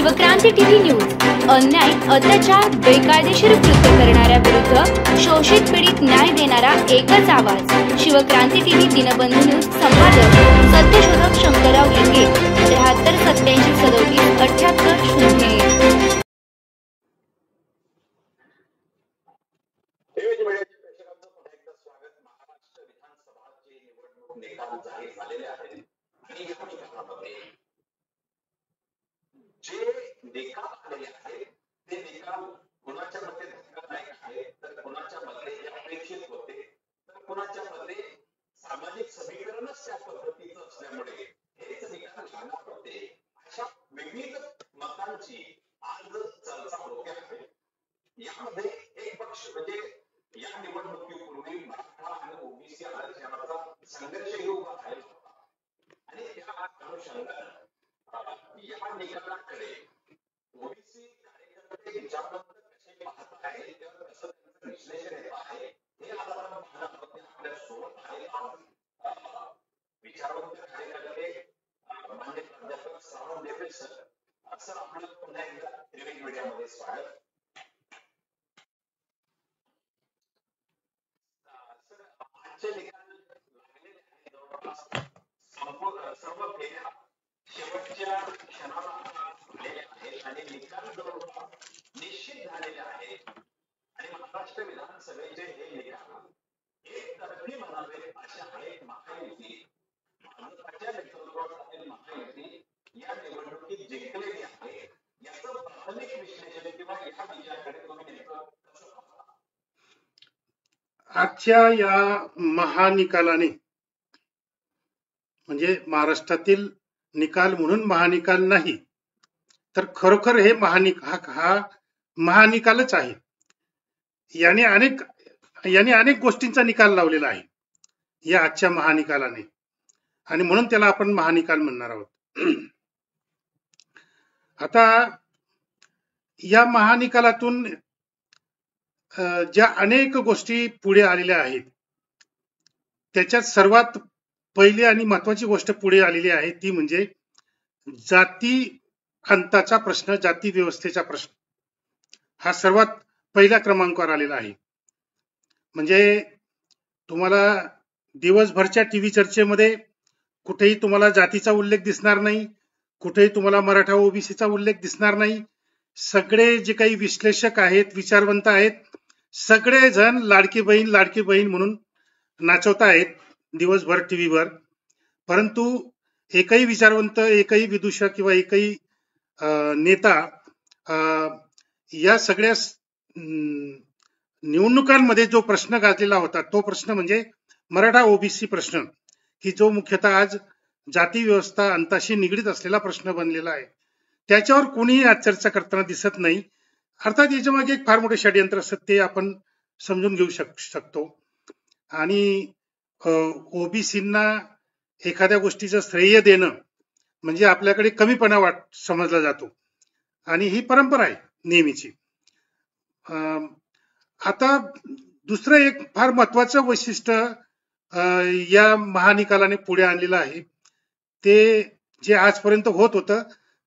Shivkranti TV news अन्याय, अत्याचार, बेकायदेशीर कृत्य करणाऱ्या विरुद्ध शोषित पीडित न्याय देणारा एकच आवाज। शिवक्रांती टीव्ही दिनबंधू न्यूज संपादक सत्यशोधक शंकरराव लिंगे 73 87 37 78 01। निकाल जाहीर झालेले आहेत आणि या निकालामध्ये जे निकाल आलेले आहेत ते निकाल कुणाच्या मध्ये धक्कादायक आहेत तर कुणाच्या मध्ये हे अपेक्षित होते तर कुणाच्या मध्ये सामाजिक समीकरणच त्या पद्धतीचं असल्यामुळे हेच निकाल लागणार होते। अशा विविध मतांची आज चर्चा होते आहे। यामध्ये एक पक्ष म्हणजे या निवडणुकीपूर्वी मराठा आणि ओबीसी आरक्षणाचा संघर्ष उभा राहिला होता आणि त्या अनुषंगाने या निकालाकडे ओबीसी कार्यकर्ते विचारवंत कसे पाहत आहेत किंवा कसं त्यांचं विश्लेषण येत आहे हे आज आपण पाहणार आहोत। आपल्या सोबत आहे विचारवंत कार्यकर्ते मान्य प्राध्यापक श्रावण देवे सर। असं आपलं पुन्हा एकदा त्रिवेणी मीडियामध्ये स्वागत। आजचे निकाल लागलेले आहेत जवळपास सर्व फेऱ्या शेवटच्या क्षणाला आलेल्या आहेत आणि निकाल जवळपास निश्चित झालेले आहेत आणि महाराष्ट्र विधानसभेचे हे निकाल एकतर्फी म्हणावे अशा आहेत। महायुती भाजपच्या नेतृत्वाखालील महायुती या निवडणुकीत जिंकलेली आहे। याचं प्राथमिक विश्लेषण किंवा या विजयाकडे तुम्ही नेमकं कसं पाहता? आजच्या या महानिकालाने म्हणजे महाराष्ट्रातील निकाल म्हणून महानिकाल नाही तर खरोखर हे हा महानिकालच आहे। याने अनेक गोष्टींचा निकाल लावलेला आहे या आजच्या महानिकालाने आणि म्हणून त्याला आपण महानिकाल म्हणणार आहोत। आता या महानिकालातून ज्या अनेक गोष्टी पुढे आलेल्या आहेत त्याच्यात सर्वात पहिली आणि महत्वाची गोष्ट पुढे आलेली आहे ती म्हणजे जाती अंताचा प्रश्न, जाती व्यवस्थेचा प्रश्न हा सर्वात पहिल्या क्रमांकावर आलेला आहे। म्हणजे तुम्हाला दिवसभरच्या टीव्ही चर्चेमध्ये कुठेही तुम्हाला जातीचा उल्लेख दिसणार नाही, कुठेही तुम्हाला मराठा ओबीसीचा उल्लेख दिसणार नाही। सगळे जे काही विश्लेषक आहेत, विचारवंत आहेत, सगळे जण लाडकी बहीण म्हणून नाचवत आहेत दिवसभर टीव्हीवर। परंतु एकही विचारवंत, एकही विदूषक किंवा एकही नेता या सगळ्या निवडणुकांमध्ये जो प्रश्न गाजलेला होता तो प्रश्न म्हणजे मराठा ओबीसी प्रश्न, की जो मुख्यतः आज जाती व्यवस्था अंताशी निगडीत असलेला प्रश्न बनलेला आहे। त्याच्यावर कोणीही आज चर्चा करताना दिसत नाही। अर्थात याच्या मागे एक फार मोठे षड्यंत्र असतं ते आपण समजून घेऊ शकतो आणि ओबीसींना एखाद्या गोष्टीचं श्रेय देणं म्हणजे आपल्याकडे कमीपणा समजला जातो आणि ही परंपरा आहे नेहमीची। आता दुसरं एक फार महत्वाचं वैशिष्ट्य या महानिकालाने पुढे आणलेलं आहे ते जे आजपर्यंत होत होतं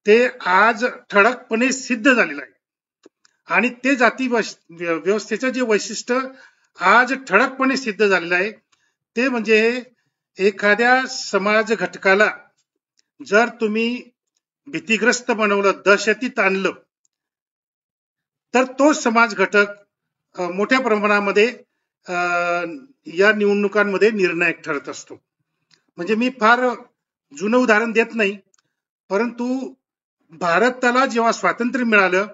ते आज ठळकपणे सिद्ध झालेलं आहे आणि ते जाती व्यवस्थेचं जे वैशिष्ट्य आज ठळकपणे सिद्ध झालेलं आहे ते म्हणजे एखाद्या समाज घटकाला जर तुम्ही भीतीग्रस्त बनवलं, दहशतीत आणलं तर तो समाज घटक मोठ्या प्रमाणामध्ये या निवडणुकांमध्ये निर्णायक ठरत असतो। म्हणजे मी फार जुनं उदाहरण देत नाही, परंतु भारताला जेव्हा स्वातंत्र्य मिळालं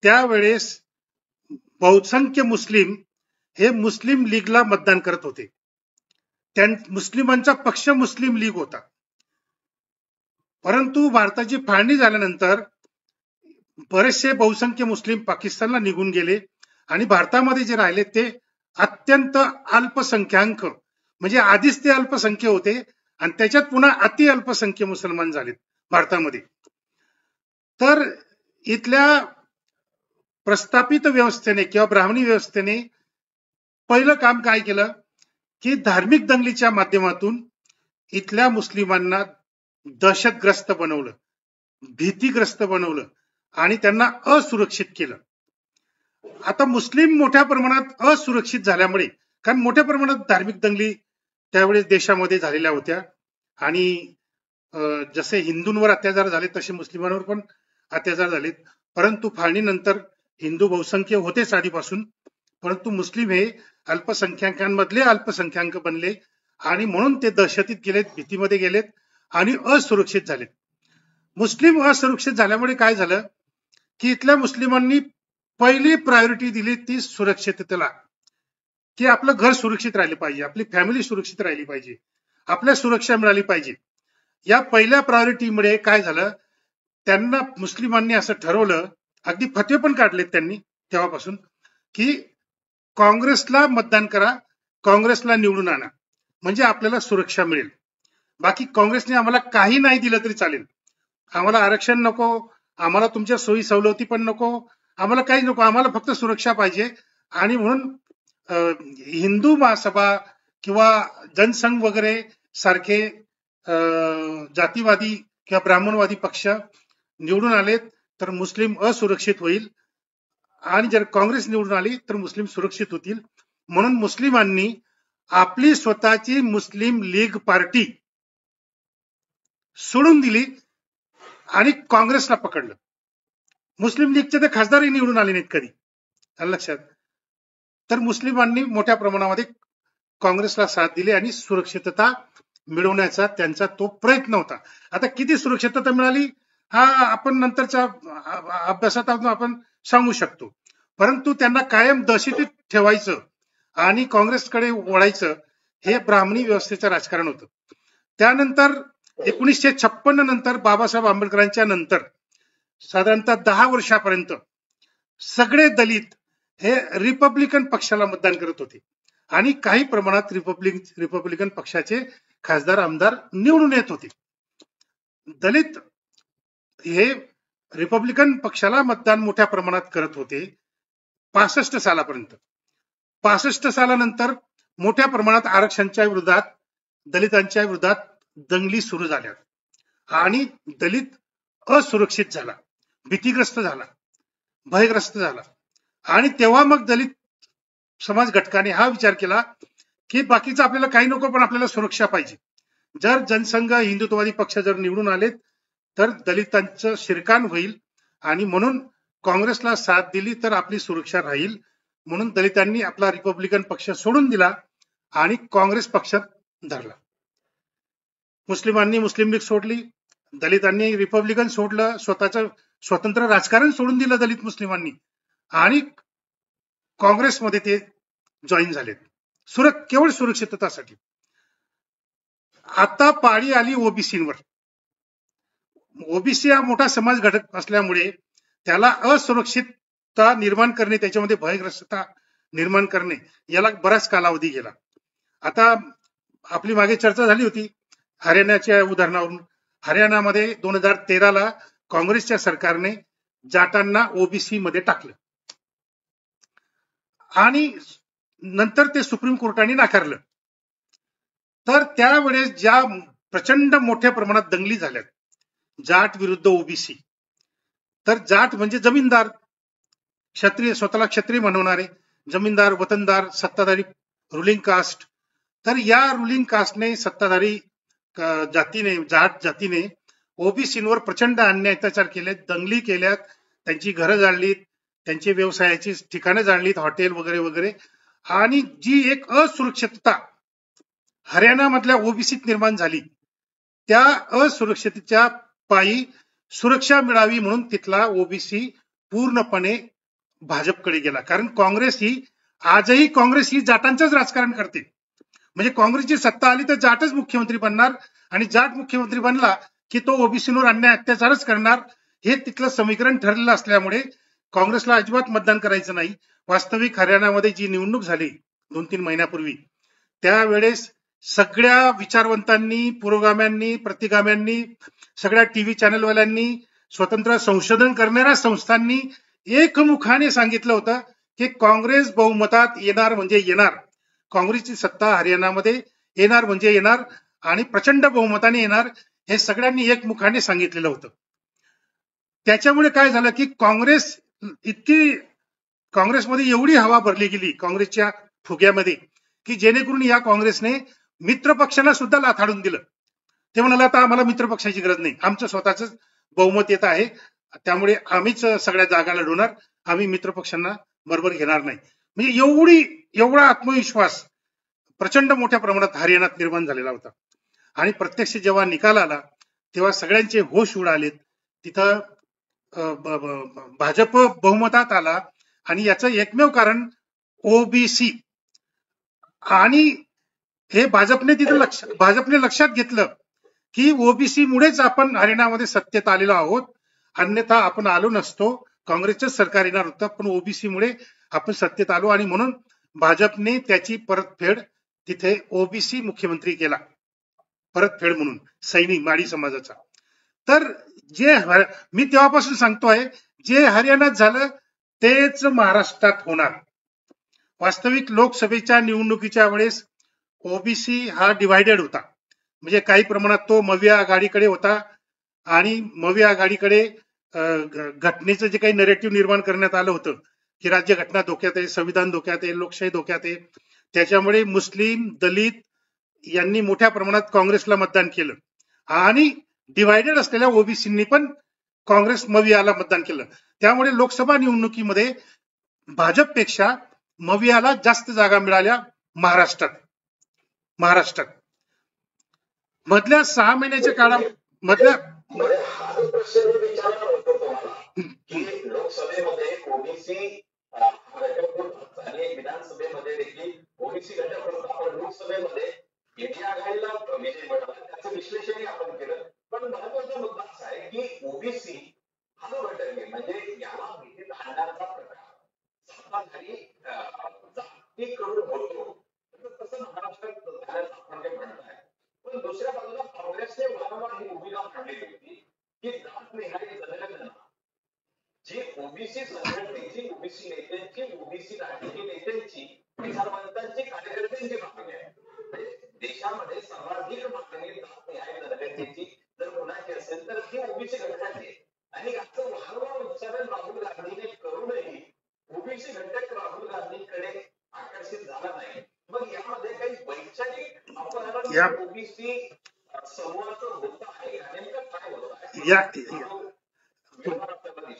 त्यावेळेस बहुसंख्य मुस्लिम हे मुस्लिम लीगला मतदान करत होते। मुस्लिमांचा पक्ष मुस्लिम लीग होता। परंतु भारताची फाळणी झाल्यानंतर बरेचसे बहुसंख्य मुस्लिम पाकिस्तानला निघून गेले आणि भारतामध्ये जे राहिले ते अत्यंत अल्पसंख्याक, म्हणजे आधीच ते अल्पसंख्य होते आणि त्याच्यात पुन्हा अति अल्पसंख्य मुसलमान झालेत भारतामध्ये। तर इथल्या प्रस्थापित व्यवस्थेने किंवा ब्राह्मणी व्यवस्थेने पहिलं काम काय केलं की धार्मिक दंगलीच्या माध्यमातून इथल्या मुस्लिमांना दहशतग्रस्त बनवलं, भीतीग्रस्त बनवलं आणि त्यांना असुरक्षित केलं. आता मुस्लिम मोठ्या प्रमाणात असुरक्षित झाल्यामुळे, कारण मोठ्या प्रमाणात धार्मिक दंगली त्यावेळेस देशामध्ये झालेल्या होत्या आणि जसे हिंदूंवर अत्याचार झाले तसे मुस्लिमांवर पण अत्याचार झालेत. परंतु फाळणीनंतर हिंदू बहुसंख्य होतेच आधीपासून, परंतु मुस्लिम हे अल्पसंख्याकांमधले अल्पसंख्याक बनले आणि म्हणून ते दहशतीत गेलेत, भीतीमध्ये गेलेत आणि असुरक्षित झालेत. मुस्लिम असुरक्षित झाल्यामुळे काय झालं की इथल्या मुस्लिमांनी पहिली प्रायोरिटी दिली ती सुरक्षिततेला, की आपलं घर सुरक्षित राहिले पाहिजे, आपली फॅमिली सुरक्षित राहिली पाहिजे, आपल्या सुरक्षा मिळाली पाहिजे. या पहिल्या प्रायोरिटीमुळे काय झालं, त्यांना मुस्लिमांनी असं ठरवलं, अगदी फतवे पण काढलेत त्यांनी तेव्हापासून, की काँग्रेसला मतदान करा, काँग्रेसला निवडून आणा, म्हणजे आपल्याला सुरक्षा मिळेल. बाकी काँग्रेसने आम्हाला काही नाही दिलं तरी चालेल, आम्हाला आरक्षण नको, आम्हाला तुमच्या सोयी सवलती पण नको, आम्हाला काही नको, आम्हाला फक्त सुरक्षा पाहिजे. आणि म्हणून हिंदू महासभा किंवा जनसंघ वगैरे सारखे जातीवादी किंवा ब्राह्मणवादी पक्ष निवडून आलेत तर मुस्लिम असुरक्षित होईल आणि जर काँग्रेस निवडून आली तर मुस्लिम सुरक्षित होतील. म्हणून मुस्लिमांनी आपली स्वतःची मुस्लिम लीग पार्टी सोडून दिली आणि काँग्रेसला पकडलं. मुस्लिम लीगचे ते खासदारही निवडून आले नाहीत कधी, लक्षात. तर मुस्लिमांनी मोठ्या प्रमाणामध्ये काँग्रेसला साथ दिली आणि सुरक्षितता मिळवण्याचा त्यांचा तो प्रयत्न होता. आता किती सुरक्षितता मिळाली हा आपण नंतरच्या अभ्यासात आपण सांगू शकतो, परंतु त्यांना कायम दहशतीत ठेवायचं आणि काँग्रेसकडे वळायचं हे ब्राह्मणी व्यवस्थेचं राजकारण होतं. त्यानंतर 1956 नंतर बाबासाहेब आंबेडकरांच्या नंतर साधारणतः 10 वर्षापर्यंत सगळे दलित हे रिपब्लिकन पक्षाला मतदान करत होते आणि काही प्रमाणात रिपब्लिकन पक्षाचे खासदार आमदार निवडून येत होते. दलित हे रिपब्लिकन पक्षाला मतदान मोठ्या प्रमाणात करत होते 65 सालापर्यंत. 65 सालानंतर मोठ्या प्रमाणात आरक्षणाच्या विरोधात, दलितांच्या विरोधात दंगली सुरू झाल्या आणि दलित असुरक्षित झाला, भीतीग्रस्त झाला, भयग्रस्त झाला. आणि तेव्हा मग दलित समाज घटकाने हा विचार केला की बाकीचं आपल्याला काही नको, पण आपल्याला सुरक्षा पाहिजे. जर जनसंघ हिंदुत्ववादी पक्ष जर निवडून आले तर दलितांचं शिरकाण होईल आणि म्हणून काँग्रेसला साथ दिली तर आपली सुरक्षा राहील. म्हणून दलितांनी आपला रिपब्लिकन पक्ष सोडून दिला आणि काँग्रेस पक्षात धरला. मुस्लिमांनी मुस्लिम लीग सोडली, दलितांनी रिपब्लिकन सोडलं, स्वतःचं स्वतंत्र राजकारण सोडून दिलं दलित मुस्लिमांनी आणि काँग्रेसमध्ये ते जॉईन झालेत केवळ सुरक्षिततासाठी. आता पाळी आली ओबीसीवर. ओबीसी हा मोठा समाज घटक असल्यामुळे त्याला असुरक्षितता निर्माण करणे, त्याच्यामध्ये भयग्रस्तता निर्माण करणे याला बराच कालावधी गेला. आता आपली मागे चर्चा झाली होती हरियाणाच्या उदाहरणावरून. हरियाणामध्ये 2013ला काँग्रेसच्या सरकारने जाटांना ओबीसी मध्ये टाकलं आणि नंतर ते सुप्रीम कोर्टाने नाकारलं. तर त्यावेळेस ज्या प्रचंड मोठ्या प्रमाणात दंगली झाल्या जाट विरुद्ध ओबीसी, तर जाट म्हणजे जमीनदार, क्षत्रिय, स्वतःला क्षत्रिय म्हणवणारे जमीनदार, वतनदार, सत्ताधारी रुलिंग कास्ट. तर या रुलिंग कास्टने, सत्ताधारी जातीने, जाट जातीने ओबीसीवर प्रचंड अन्याय अत्याचार केले, दंगली केल्यात, त्यांची घरं जाळलीत, त्यांची व्यवसायाची ठिकाणं जाळलीत, हॉटेल वगैरे वगैरे. आणि जी एक असुरक्षितता हरियाणामधल्या ओबीसीत निर्माण झाली, त्या असुरक्षिततेच्या पायी सुरक्षा मिळावी म्हणून तिथला ओबीसी पूर्णपणे भाजपकडे गेला. कारण काँग्रेस ही जाटांचंच राजकारण करते. म्हणजे काँग्रेसची सत्ता आली तर जाटच मुख्यमंत्री बनणार आणि जाट मुख्यमंत्री बनला की तो ओबीसीवर अन्याय अत्याचारच करणार, हे तिथलं समीकरण ठरलेलं असल्यामुळे काँग्रेसला अजिबात मतदान करायचं नाही. वास्तविक हरियाणामध्ये जी निवडणूक झाली 2-3 महिन्यापूर्वी, त्यावेळेस सगळ्या विचारवंतांनी, पुरोगाम्यांनी, प्रतिगाम्यांनी, सगळ्या टीव्ही चॅनलवाल्यांनी, स्वतंत्र संशोधन करणाऱ्या संस्थांनी एकमुखाने सांगितलं होतं की काँग्रेस बहुमतात येणार म्हणजे येणार, काँग्रेसची सत्ता हरियाणामध्ये येणार म्हणजे येणार आणि प्रचंड बहुमताने येणार, हे सगळ्यांनी एकमुखाने सांगितलेलं होतं. त्याच्यामुळे काय झालं की काँग्रेसमध्ये एवढी हवा भरली गेली काँग्रेसच्या फुग्यामध्ये की जेणेकरून या काँग्रेसने मित्र पक्षाला सुद्धा लाथाडून दिलं. ते म्हणाले आता आम्हाला मित्र पक्षाची गरज नाही, आमचं स्वतःच बहुमत येत आहे, त्यामुळे आम्हीच सगळ्या जागा लढवणार, आम्ही मित्र पक्षांना बरोबर घेणार नाही. म्हणजे एवढा आत्मविश्वास प्रचंड मोठ्या प्रमाणात हरियाणात निर्माण झालेला होता. आणि प्रत्यक्ष जेव्हा निकाल आला तेव्हा सगळ्यांचे होश उडालेत. तिथं भाजप बहुमतात आला आणि याचं एकमेव कारण ओबीसी. आणि हे भाजपने लक्षात घेतलं की ओबीसी मुळेच आपण हरियाणामध्ये सत्तेत आलेलो आहोत, अन्यथा आपण आलो नसतो, काँग्रेसचं सरकार येणार होतं, पण ओबीसी मुळे आपण सत्तेत आलो आणि म्हणून भाजपने त्याची परतफेड तिथे ओबीसी मुख्यमंत्री केला, परतफेड म्हणून सैनिक माडी समाजाचा. तर मी तेव्हापासून सांगतोय जे हरियाणात झालं तेच महाराष्ट्रात होणार. वास्तविक लोकसभेच्या निवडणुकीच्या वेळेस ओबीसी हा डिवायडेड होता, म्हणजे काही प्रमाणात तो मविया आघाडीकडे होता आणि मविया आघाडीकडे घटनेचं जे काही नरेटिव्ह निर्माण करण्यात आलं होतं की राज्यघटना धोक्यात आहे, संविधान धोक्यात आहे, लोकशाही धोक्यात आहे, त्याच्यामुळे मुस्लिम दलित यांनी मोठ्या प्रमाणात काँग्रेसला मतदान केलं आणि डिवायडेड असलेल्या ओबीसींनी पण काँग्रेस मवियाला मतदान केलं. त्यामुळे लोकसभा निवडणुकीमध्ये भाजपपेक्षा मवियाला जास्त जागा मिळाल्या महाराष्ट्रात. मधल्या 6 महिन्याच्या काळात हा जो प्रश्न मी विचारणार होतो तुम्हाला की लोकसभेमध्ये ओबीसी आणि विधानसभेमध्ये देखील ओबीसी घटक होता, पण लोकसभेमध्ये इंडिया आघाडीला विजय मिळाला, त्याचं विश्लेषणही आपण केलं. पण महत्वाचा मुद्दा असा आहे की ओबीसी हा जो घटक आहे म्हणजे याला भीतीत आणण्याचा प्रकार सत्ताधारी जातीकडून होतो, तसं महाराष्ट्रात झाल्याचं आपण जे म्हणताय. पण दुसऱ्या बाजूला काँग्रेसने वारंवार ही भूमिका मांडलेली होती की जातनिहाय जनगणना जी ओबीसी संघटनेची, ओबीसी नेत्यांची, ओबीसी राजकीय नेत्यांची, विचारवंतांची, कार्यकर्त्यांची मागणी आहे. देशामध्ये सर्वाधिक मागणी जातनिहाय जनगणनेची जर कोणाची असेल तर ती ओबीसी घटकाची. आणि याचं वारंवार उच्चारण राहुल गांधीने करूनही ओबीसी घटक राहुल गांधीकडे आकर्षित झाला नाही. मग यामध्ये काही वैचारिक अपहरण ओबीसी समूहाचं होत आहे, नेमकं काय होत आहे?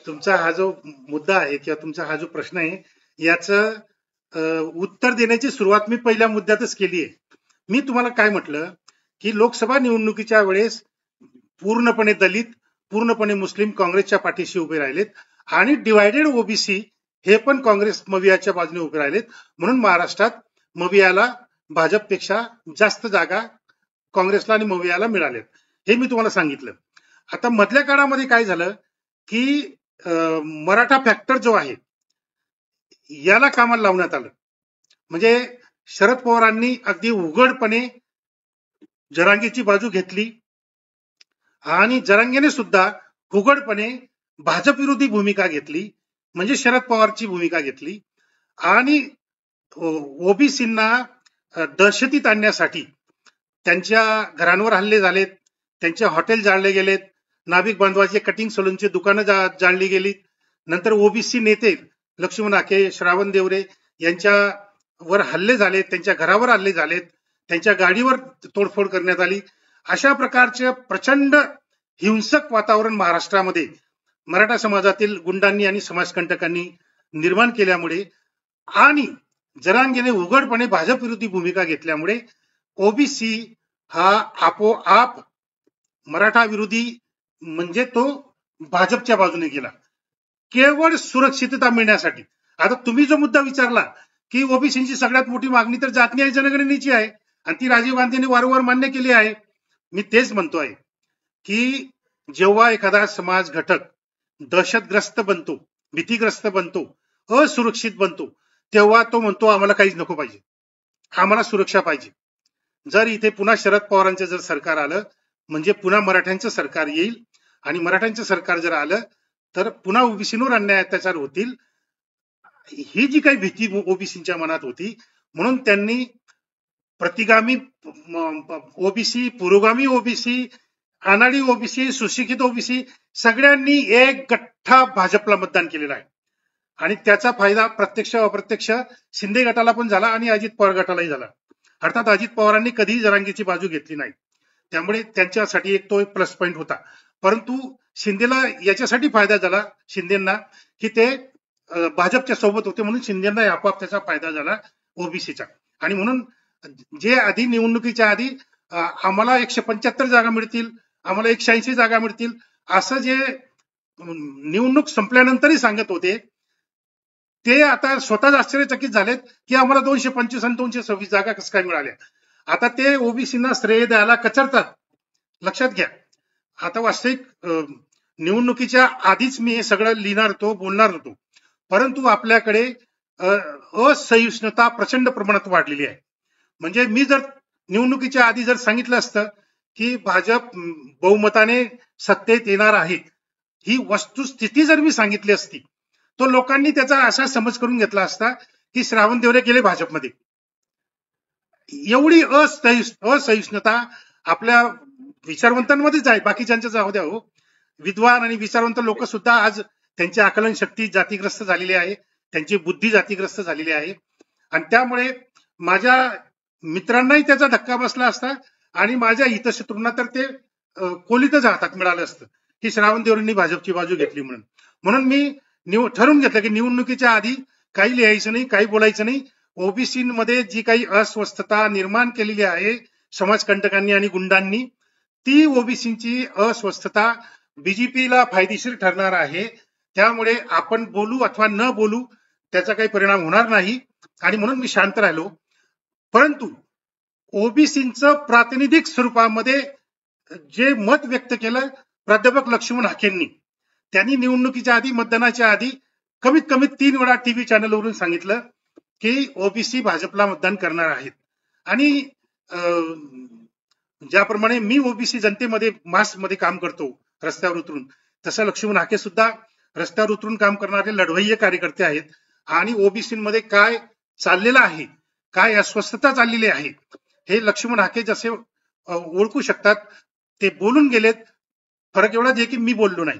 तुमचा हा जो मुद्दा आहे किंवा तुमचा हा जो प्रश्न आहे याचं उत्तर देण्याची सुरुवात मी पहिल्या मुद्द्यातच केली आहे. मी तुम्हाला काय म्हटलं की लोकसभा निवडणुकीच्या वेळेस पूर्णपणे दलित, पूर्णपणे मुस्लिम काँग्रेसच्या पाठीशी उभे राहिलेत आणि डिवायडेड ओबीसी हे पण काँग्रेस मवियाच्या बाजूने उभे राहिलेत, म्हणून महाराष्ट्रात मवियाला भाजपपेक्षा जास्त जागा काँग्रेसला आणि मवियाला मिळाल्यात, हे मी तुम्हाला सांगितलं. आता मधल्या काळामध्ये काय झालं की मराठा फॅक्टर जो आहे याला कामाला लावण्यात आलं. म्हणजे शरद पवारांनी अगदी उघडपणे जरांगेची बाजू घेतली आणि जरांगेने सुद्धा उघडपणे भाजप विरोधी भूमिका घेतली, म्हणजे शरद पवारची भूमिका घेतली. आणि ओबीसींना दहशतीत आणण्यासाठी त्यांच्या घरांवर हल्ले झालेत, त्यांचे हॉटेल जाळले गेलेत, नाभिक बांधवाचे कटिंग सलूनची दुकानं जाळली गेली. नंतर ओबीसी नेते लक्ष्मण हाके, श्रावण देवरे यांच्यावर हल्ले झालेत, त्यांच्या घरावर हल्ले झालेत, त्यांच्या गाडीवर तोडफोड करण्यात आली. अशा प्रकारचे प्रचंड हिंसक वातावरण महाराष्ट्रामध्ये मराठा समाजातील गुंडांनी आणि समाजकंटकांनी निर्माण केल्यामुळे आणि जरांगेने उघडपणे भाजप विरोधी भूमिका घेतल्यामुळे ओबीसी हा आपोआप मराठा विरोधी म्हणजे तो भाजपच्या बाजूने गेला, केवळ सुरक्षितता मिळण्यासाठी. आता तुम्ही जो मुद्दा विचारला की ओबीसीची सगळ्यात मोठी मागणी तर जातनिहाय जनगणनेची आहे आणि ती राजीव गांधींनी वारंवार मान्य केली आहे. मी तेच म्हणतोय की जेव्हा एखादा समाज घटक दहशतग्रस्त बनतो, भीतीग्रस्त बनतो, असुरक्षित बनतो, तेव्हा तो म्हणतो आम्हाला काहीच नको पाहिजे, आम्हाला सुरक्षा पाहिजे. जर इथे पुन्हा शरद पवारांचं जर सरकार आलं म्हणजे पुन्हा मराठ्यांचं सरकार येईल आणि मराठ्यांचं सरकार जर आलं तर पुन्हा ओबीसींवर अन्याय अत्याचार होतील, ही जी काही भीती ओबीसींच्या मनात होती, म्हणून त्यांनी प्रतिगामी ओबीसी, पुरोगामी ओबीसी अनाडी ओबीसी, सुशिक्षित ओबीसी सगळ्यांनी एक गठ्ठा भाजपला मतदान केलेलं आहे आणि त्याचा फायदा प्रत्यक्ष अप्रत्यक्ष शिंदे गटाला पण झाला आणि अजित पवार गटालाही झाला. अर्थात अजित पवारांनी कधीही जरांगीची बाजू घेतली नाही, त्यामुळे त्यांच्यासाठी एक तो एक प्लस पॉईंट होता. परंतु शिंदेला याच्यासाठी फायदा झाला शिंदेना की ते भाजपच्या सोबत होते म्हणून शिंदेना आपोआप त्याचा फायदा झाला ओबीसीचा. आणि म्हणून जे आधी निवडणुकीच्या आधी आम्हाला 175 जागा मिळतील, आम्हाला 180 जागा मिळतील असं जे निवडणूक संपल्यानंतरही सांगत होते, ते आता स्वतःच आश्चर्यचकित झालेत की आम्हाला 225 आणि 226 जागा कसं काय मिळाल्या. आता ते ओबीसीना श्रेय द्यायला कचरतात. लक्षात घ्या, आता वास्तविक निवडणुकीच्या आधीच मी हे सगळं लिहिणार होतो, बोलणार होतो, परंतु आपल्याकडे असहिष्णुता प्रचंड प्रमाणात वाढलेली आहे. म्हणजे मी जर निवडणुकीच्या आधी जर सांगितलं असतं की भाजप बहुमताने सत्तेत येणार आहे, ही वस्तुस्थिती जर मी सांगितली असती, तो लोकांनी त्याचा असा समज करून घेतला असता की श्रावण देवरे गेले भाजपमध्ये. एवढी असहिष्णुता आपल्या विचारवंतांमध्येच आहे, बाकीच्यांच्या जाऊ द्या हो. विद्वान आणि विचारवंत लोक सुद्धा आज त्यांची आकलन शक्ती जातीग्रस्त झालेली आहे, त्यांची बुद्धी जातीग्रस्त झालेली आहे. आणि त्यामुळे माझ्या मित्रांनाही त्याचा धक्का बसला असता आणि माझ्या हितशत्रूंना तर ते कोलीतच हातात मिळालं असतं की श्रावण देवरेंनी भाजपची बाजू घेतली म्हणून. म्हणून मी ठरवून घेतलं की निवडणुकीच्या आधी काही लिहायचं नाही, काही बोलायचं नाही. ओबीसीमध्ये जी काही अस्वस्थता निर्माण केलेली आहे समाजकंटकांनी आणि गुंडांनी, ती ओबीसीची अस्वस्थता बीजेपीला फायदेशीर ठरणार आहे. त्यामुळे आपण बोलू अथवा न बोलू त्याचा काही परिणाम होणार नाही आणि म्हणून मी शांत राहिलो. परंतु ओबीसीचं प्रातिनिधिक स्वरूपामध्ये जे मत व्यक्त केलं प्राध्यापक लक्ष्मण हाकेंनी, त्यांनी निवडणुकीच्या आधी, मतदानाच्या आधी कमीत कमी 3 वेळा टीव्ही चॅनलवरून सांगितलं की ओबीसी भाजपला मतदान करणार आहेत. आणि ज्याप्रमाणे मी ओबीसी जनतेमध्ये मासमध्ये काम करतो रस्त्यावर उतरून, तसं लक्ष्मण हाके सुद्धा रस्त्यावर उतरून काम करणारे लढवय्ये कार्यकर्ते आहेत. आणि ओबीसीमध्ये काय चाललेलं आहे, काय अस्वस्थता चाललेली आहे, हे लक्ष्मण हाके जसे ओळखू शकतात. ते बोलून गेलेत. फरक एवढाच आहे की मी बोललो नाही.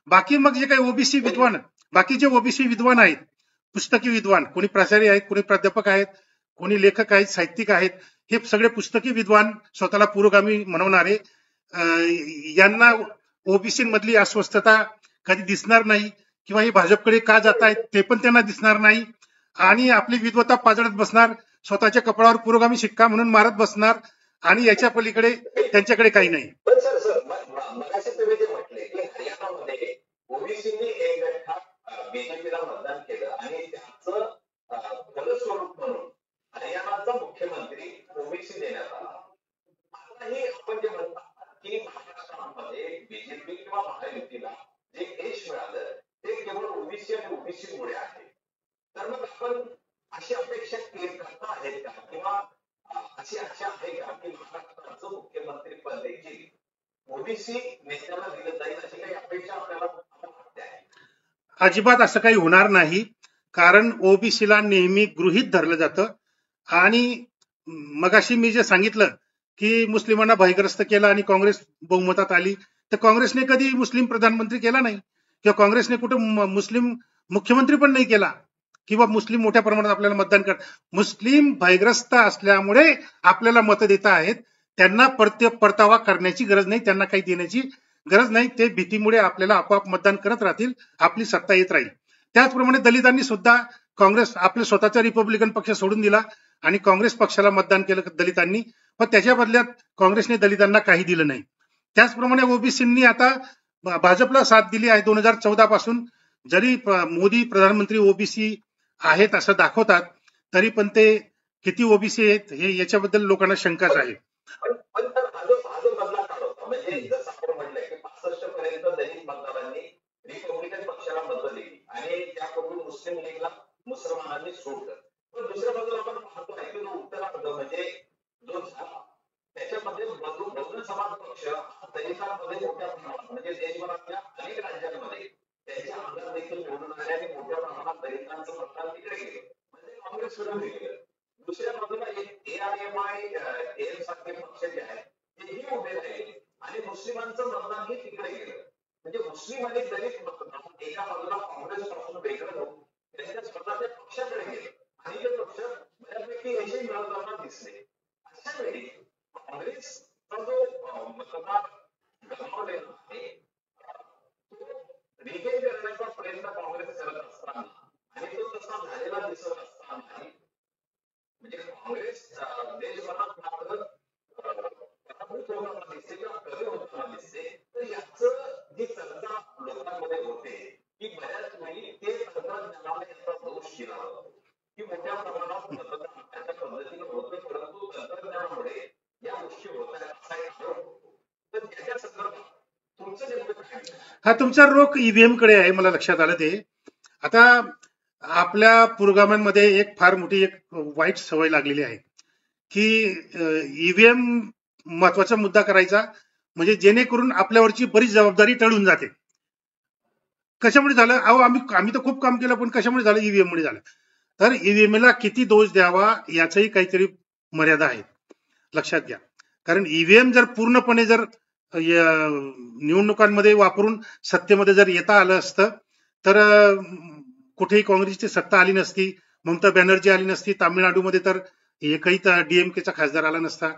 बाकी मग जे काही ओबीसी विद्वान, बाकीचे ओबीसी विद्वान आहेत, पुस्तकी विद्वान, कोणी प्राचार्य आहेत, कोणी प्राध्यापक आहेत, कोणी लेखक आहेत, साहित्यिक आहेत, हे सगळे पुस्तकी विद्वान, स्वतःला पुरोगामी म्हणवणारे, यांना ओबीसी मधली अस्वस्थता कधी दिसणार नाही किंवा हे भाजपकडे का जात आहेत ते पण त्यांना दिसणार नाही. आणि आपली विद्वत्ता पाजळत बसणार, स्वतःच्या कपाळावर पुरोगामी शिक्का म्हणून मारत बसणार आणि याच्या पलीकडे त्यांच्याकडे काही नाही. पण सर मगाशी तुम्ही जे म्हटले की हरियाणामध्ये ओबीसीने एक गठ्ठा बीजेपीला मतदान केलं आणि त्याचं फलस्वरूप म्हणून हरियाणाचा मुख्यमंत्री ओबीसी देण्यात आला. आताही आपण जे म्हणतात की महाराष्ट्रामध्ये बीजेपी किंवा महायुतीला जे यश मिळालं ते केवळ ओबीसी आणि ओबीसी मुळे आहे. तर मग आपण अशी अपेक्षा करता आहेत का किंवा अशी आशा आहे का की महाराष्ट्राचं मुख्यमंत्री पद देखील ओबीसी नेत्याला दिलं जाईल, अशी काही अपेक्षा आपल्याला वाटते आहे? अजिबात असं काही होणार नाही, कारण ओबीसीला नेहमी गृहीत धरलं जातं. आणि मगाशी मी जे सांगितलं की मुस्लिमांना भयग्रस्त केलं आणि काँग्रेस बहुमतात आली, तर काँग्रेसने कधी मुस्लिम प्रधानमंत्री केला नाही किंवा काँग्रेसने कुठे मुस्लिम मुख्यमंत्री पण नाही केला किंवा मुस्लिम मोठ्या प्रमाणात आपल्याला मतदान कर. मुस्लिम भयग्रस्त असल्यामुळे आपल्याला मतं देता आहेत. त्यांना परतावा करण्याची गरज नाही, त्यांना काही देण्याची गरज नाही. ते भीतीमुळे आपल्याला आपोआप मतदान करत राहतील, आपली सत्ता येत राहील. त्याचप्रमाणे दलितांनी सुद्धा काँग्रेस आपल्या स्वतःचा रिपब्लिकन पक्ष सोडून दिला आणि काँग्रेस पक्षाला मतदान केलं दलितांनी, पण त्याच्या बदल्यात काँग्रेसने दलितांना काही दिलं नाही. त्याचप्रमाणे ओबीसींनी आता भाजपला साथ दिली आहे 2014 पासून. जरी मोदी प्रधानमंत्री ओबीसी आहेत असं दाखवतात, तरी पण ते किती ओबीसी आहेत हे याच्याबद्दल लोकांना शंकाच आहे. पण हा जो बदला काढ होता, म्हणजे जसं आपण म्हणलंय की 65 पर्यंत दलित मतदारांनी रिपब्लिकन पक्षाला मतं दिली आणि त्याकडून मुस्लिम लीगला मुसलमानांनी सोडलं. पण दुसऱ्या बाजूला आपण पाहतोय की जो उत्तराखंड म्हणजे जो झाला त्याच्यामध्ये बहुजन समाज पक्ष दलितांमध्ये मोठ्या प्रमाणात, म्हणजे देशभरातल्या अनेक राज्यांमध्ये त्यांचे आमदार देखील निवडून आले आणि मोठ्या प्रमाणात दलितांचं मतदान तिकडे गेलं, म्हणजे काँग्रेस सोडून गेलं. दुसऱ्या बाजूला एआरएमआय एएम सारखे पक्ष जे आहेत तेही उभे राहिले आणि मुस्लिमांना मुस्लिम आणि दलित मतदार एका बाजूला काँग्रेस पासून वेगळं होऊन त्यांच्या स्वतःच्या पक्षाकडे गेले आणि ते पक्ष बऱ्यापैकी यशही मिळवताना दिसले. अशा वेळी काँग्रेसचा जो मतदार गमावलेला आहे तो रिगेन करण्याचा प्रयत्न काँग्रेस करत असताना आणि तो तसा झालेला दिसत असताना म्हणजे काँग्रेस देशभरात मात्र पराभूत होताना दिसते किंवा कमी होताना दिसते. तर याचं जी चर्चा लोकांमध्ये होते की बऱ्याच वेळी ते तंत्रज्ञानाने याचा दोष दिला जातो की मोठ्या प्रमाणात मतदान त्याच्या पद्धतीने होते, परंतु तंत्रज्ञानामुळे या गोष्टी होत आहेत असा एक आरोप होतो. तर त्याच्या संदर्भात तुमचं नेमकं काय? हा तुमचा रोख ईव्हीएम कडे आहे, मला लक्षात आलं ते. आता आपल्या पुरोगामांमध्ये एक फार मोठी एक वाईट सवय लागलेली आहे की ईव्हीएम महत्वाचा मुद्दा करायचा म्हणजे जेणेकरून आपल्यावरची बरीच जबाबदारी टळून जाते. कशामुळे झालं? आम्ही तर खूप काम केलं, पण कशामुळे झालं? ईव्हीएम मुळे झालं. तर ईव्हीएमला किती दोष द्यावा याचंही काहीतरी मर्यादा आहे, लक्षात घ्या. कारण ईव्हीएम जर पूर्णपणे जर निवडणुकांमध्ये वापरून सत्तेमध्ये जर येता आलं असतं तर कुठेही काँग्रेसची सत्ता आली नसती, ममता बॅनर्जी आली नसती, तामिळनाडूमध्ये तर एकही डीएमकेचा खासदार आला नसता.